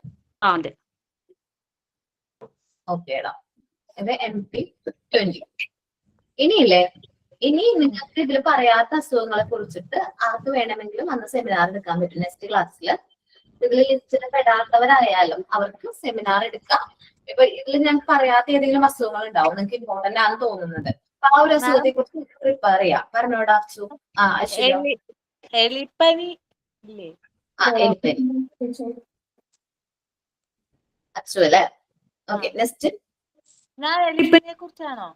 അതെ. ഓക്കേടാ, ഇത് MP20. ഇനിയില്ലേ, ഇനി നിങ്ങൾക്ക് ഇതിൽ പറയാത്ത അസുഖങ്ങളെ കുറിച്ചിട്ട് ആർക്ക് വേണമെങ്കിലും അന്ന് സെമിനാർ എടുക്കാൻ പറ്റും. നെക്സ്റ്റ് ക്ലാസ്സിൽ ഇതിൽ ലിസ്റ്റിൽ പെടാത്തവരായാലും അവർക്ക് സെമിനാർ എടുക്കാം. ഇപ്പൊ ഇതിൽ ഞാൻ പറയാത്ത ഏതെങ്കിലും അസുഖങ്ങൾ ഉണ്ടാവും നിങ്ങൾക്ക് ഇമ്പോർട്ടന്റ് ആണെന്ന് തോന്നുന്നത്, അപ്പൊ ആ ഒരു അസുഖത്തെ കുറിച്ച് പ്രിപ്പയർ ചെയ്യാം. പറഞ്ഞോടാ അച്ചു. എലിപ്പനി ഇല്ലേ? എലിപ്പനി അച്ചു അല്ലേ? Okay, next. ഞാൻ എലിപ്പനിയെ കുറിച്ചാണോ?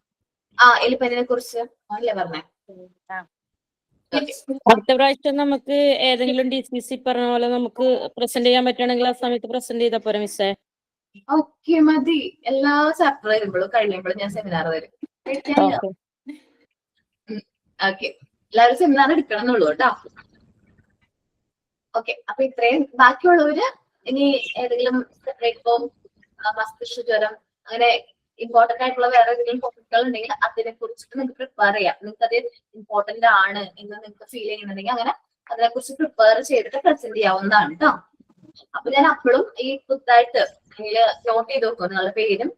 എലിപ്പനിയെ കുറിച്ച് അല്ലേ പറഞ്ഞേ? അടുത്ത പ്രാവശ്യം നമുക്ക് ഏതെങ്കിലും ഡിസീസ് പറഞ്ഞ പോലെ നമുക്ക് പ്രസന്റ് ചെയ്യാൻ പറ്റുകയാണെങ്കിൽ ആ സമയത്ത് പ്രസന്റ് ചെയ്താൽ പോരെ മിസ്സേ? ഓക്കെ, മതി. എല്ലാ ചാപ്റ്റർ വരുമ്പോഴും കഴിയുമ്പോഴും ഞാൻ സെമിനാർ തരും. ഓക്കെ, എല്ലാവരും സെമിനാർ എടുക്കണം എന്നുള്ളൂ കേട്ടോ. ഓക്കെ, അപ്പൊ ഇത്രയും. ബാക്കിയുള്ളവര് ഇനി ഏതെങ്കിലും സെപ്പറേറ്റ് ഫോം, മസ്തിഷ്ക ജ്വരം, അങ്ങനെ ഇമ്പോർട്ടന്റ് ആയിട്ടുള്ള വേറെ ഏതെങ്കിലും ടോപ്പിക്കുകൾ ഉണ്ടെങ്കിൽ അതിനെ കുറിച്ചിട്ട് നിങ്ങൾക്ക് പ്രിപ്പയർ ചെയ്യാം. നിങ്ങൾക്ക് അത് ഇമ്പോർട്ടന്റ് ആണ് എന്ന് നിങ്ങൾക്ക് ഫീൽ ചെയ്യുന്നുണ്ടെങ്കിൽ അങ്ങനെ അതിനെ കുറിച്ച് പ്രിപ്പയർ ചെയ്തിട്ട് പ്രസന്റ് ചെയ്യാവുന്നതാണ് കേട്ടോ. അപ്പൊ ഞാൻ അപ്പോഴും ഈ പുതുതായിട്ട് നോട്ട് ചെയ്ത് വെക്കും, നിങ്ങളുടെ പേരും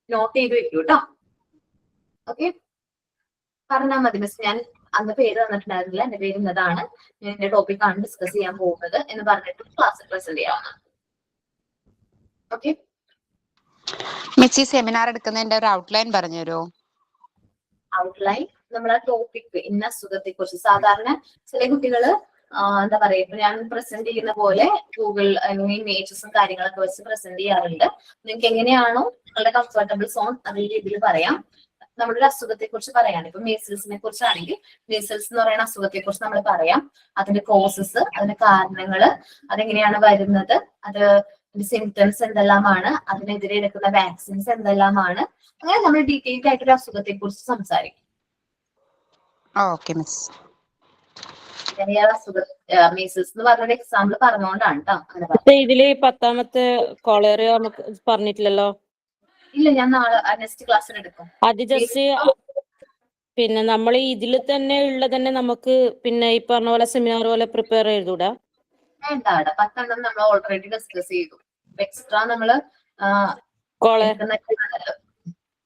നോട്ട് ചെയ്ത് വെക്കൂ കേട്ടോ. ഓക്കെ, പറഞ്ഞാൽ മതി മിസ്, ഞാൻ അന്ന് പേര് തന്നിട്ടുണ്ടായിരുന്നില്ല, എന്റെ പേര് ഇന്നതാണ്, ഞാൻ എന്റെ ടോപ്പിക്കാണ് ഡിസ്കസ് ചെയ്യാൻ പോകുന്നത് എന്ന് പറഞ്ഞിട്ട് ക്ലാസ്സിൽ പ്രസന്റ് ചെയ്യാവുന്നതാണ്. ഓക്കെ, മിസ്, ഈ സെമിനാർ എടുക്കുന്നതിന്റെ ഒരു ഔട്ട്ലൈൻ പറഞ്ഞു തരുമോ? ഔട്ട്ലൈൻ നമ്മളെ ടോപ്പിക്, ഇന്ന അസുഖത്തെ കുറിച്ച്. സാധാരണ ചില കുട്ടികള് എന്താ പറയാ, ഇപ്പൊ ഞാൻ പ്രസന്റ് ചെയ്യുന്ന പോലെ ഗൂഗിൾ ഇമേജസും കാര്യങ്ങളൊക്കെ വെച്ച് പ്രസന്റ് ചെയ്യാറുണ്ട്. നിങ്ങൾക്ക് എങ്ങനെയാണോ നിങ്ങളുടെ കംഫർട്ടബിൾ സോൺ അതേ രീതിയിൽ പറയാം. നമ്മുടെ ഒരു അസുഖത്തെ കുറിച്ച് പറയാണ്. ഇപ്പൊ മീസിൽസിനെ കുറിച്ചാണെങ്കിൽ മീസിൽസ് എന്ന് പറയുന്ന അസുഖത്തെ കുറിച്ച് നമ്മൾ പറയാം, അതിന്റെ കോസസ്, അതിന്റെ കാരണങ്ങള്, അതെങ്ങനെയാണ് വരുന്നത്, അത് സിംറ്റംസ് എന്തെല്ലാമാണ്, അതിനെതിരെ എടുക്കുന്ന വാക്സിൻസ് എന്തെല്ലാമാണ്, അങ്ങനെ നമ്മൾ ഡീറ്റെയിൽഡ് ആയിട്ടൊരു അസുഖത്തെ കുറിച്ച് സംസാരിക്കും. Okay miss. മീസിൽസ് എന്ന് പറഞ്ഞൊരു എക്സാമ്പിൾ പറഞ്ഞുകൊണ്ടാണ് കേട്ടോ അങ്ങനെ പറഞ്ഞത്. പക്ഷെ ഇതില് 10ാമത്തെ കോളേർ നമുക്ക് പറഞ്ഞിട്ടില്ലല്ലോ. ഇല്ല, ഞാൻ നാളെ നെക്സ്റ്റ് ക്ലാസ്സിൽ എടുക്കും. അത് ജസ്റ്റ് പിന്നെ നമ്മൾ ഇതിൽ തന്നെ ഉള്ള തന്നെ നമുക്ക് പിന്നെ ഈ പറഞ്ഞ പോലെ സെമിനാർ പോലെ പ്രിപ്പയർ ചെയ്തൂടാ? വേണ്ട, 10 നമ്മൾ ഓൾറെഡി ഡിസ്കസ് ചെയ്തു. എക്സ്ട്രാ നമ്മള്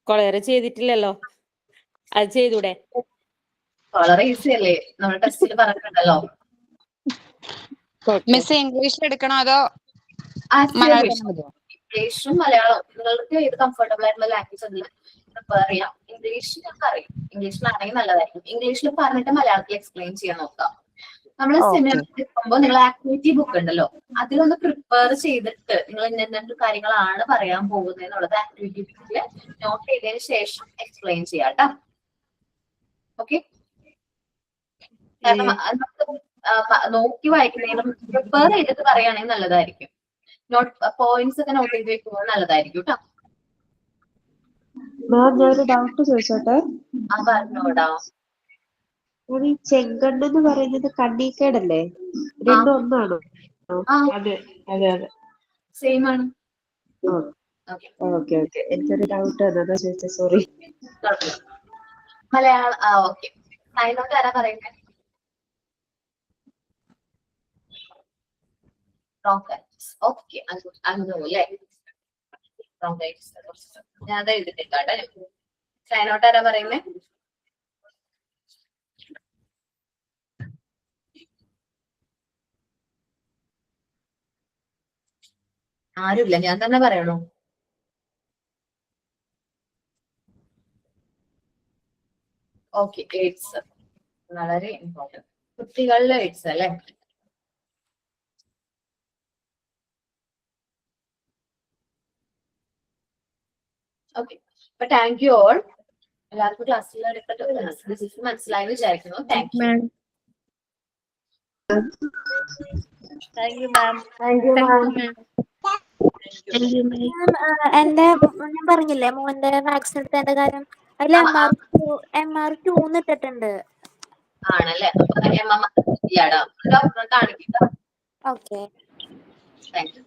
കൊളേർ ചെയ്തിട്ടില്ലല്ലോ, അത് ചെയ്തൂടെ? വളരെ ഈസി അല്ലേ, നമ്മൾ ടെസ്റ്റിൽ പറഞ്ഞിട്ടുണ്ടല്ലോ. മിസ് ഇംഗ്ലീഷിൽ എടുക്കണോ അതോ ഇംഗ്ലീഷും മലയാളവും നിങ്ങൾക്ക് ഏത് കംഫർട്ടബിൾ ആയിട്ടുള്ള ലാംഗ്വേജ് അതിൽ പ്രിപ്പയർ ചെയ്യാം. ഇംഗ്ലീഷ് ഞങ്ങൾക്ക് അറിയാം, ഇംഗ്ലീഷിലാണെങ്കിൽ നല്ലതായിരിക്കും. ഇംഗ്ലീഷിൽ പറഞ്ഞിട്ട് മലയാളത്തിൽ എക്സ്പ്ലെയിൻ ചെയ്യാൻ നോക്കാം. നമ്മൾ സെമിനാർ എടുക്കുമ്പോൾ നിങ്ങൾ ആക്ടിവിറ്റി ബുക്ക് ഉണ്ടല്ലോ, അതിലൊന്ന് പ്രിപ്പയർ ചെയ്തിട്ട് നിങ്ങൾ ഇന്ന കാര്യങ്ങളാണ് പറയാൻ പോകുന്നത് എന്നുള്ളത് ആക്ടിവിറ്റി ബുക്കിൽ നോട്ട് ചെയ്തതിന് ശേഷം എക്സ്പ്ലെയിൻ ചെയ്യാം കേട്ടോ. ഓക്കെ, കാരണം നോക്കി വായിക്കുന്നതിനും പ്രിപ്പയർ ചെയ്തിട്ട് പറയുകയാണെങ്കിൽ നല്ലതായിരിക്കും. നോട്ട് പോയിന്റ്സ് ഒക്കെ നോട്ട് ചെയ്ത് വെക്കുന്നത് നല്ലതായിരിക്കും കേട്ടോ. മാം, ഞാനൊരു ഡൗട്ട് ചോദിച്ചോട്ടെ? പറഞ്ഞോടാ. ഈ ചെങ്കണ്ണ് എന്ന് പറയുന്നത് കണ്ണീക്കേടല്ലേ? രണ്ടും ഒന്നാണോ? അതെ അതെ അതെ, സെയിം ആണ്. ഓക്കെ ഓക്കെ, എനിക്കൊരു ഡൗട്ട് അതാ ചോദിച്ചത്, സോറി. മലയാളം ഓക്കെ. സൈനോട്ട് ആരാ പറയുന്നത്? ഓക്കെ, അല്ലേ? ഞാൻ അത് എഴുതിട്ടേക്കാട്ടെ. സൈനോട്ട് ആരാ പറയുന്നത്? ആരുമില്ല, ഞാൻ തന്നെ പറയണോ? ഓക്കെ, എയ്ഡ്സ് വളരെ ഇമ്പോർട്ടന്റ്. കുട്ടികളിലെ എയ്ഡ്സ് അല്ലെ? ഓക്കെ, അപ്പൊ താങ്ക് യു ഓൾ. എല്ലാവർക്കും ക്ലാസ്സിൽ മനസ്സിലായെന്ന് വിചാരിക്കുന്നു. Thank you. Thank you, ma'am. എന്റെ ഞാൻ പറഞ്ഞില്ലേ മോന്റെ വാക്സിൻ എടുത്തതിന്റെ കാര്യം, അതിൽ MR 2 ഇട്ടിട്ടുണ്ട്. ആണല്ലേ? ഡോക്ടറെ കാണിക്കുക. Okay, thank you.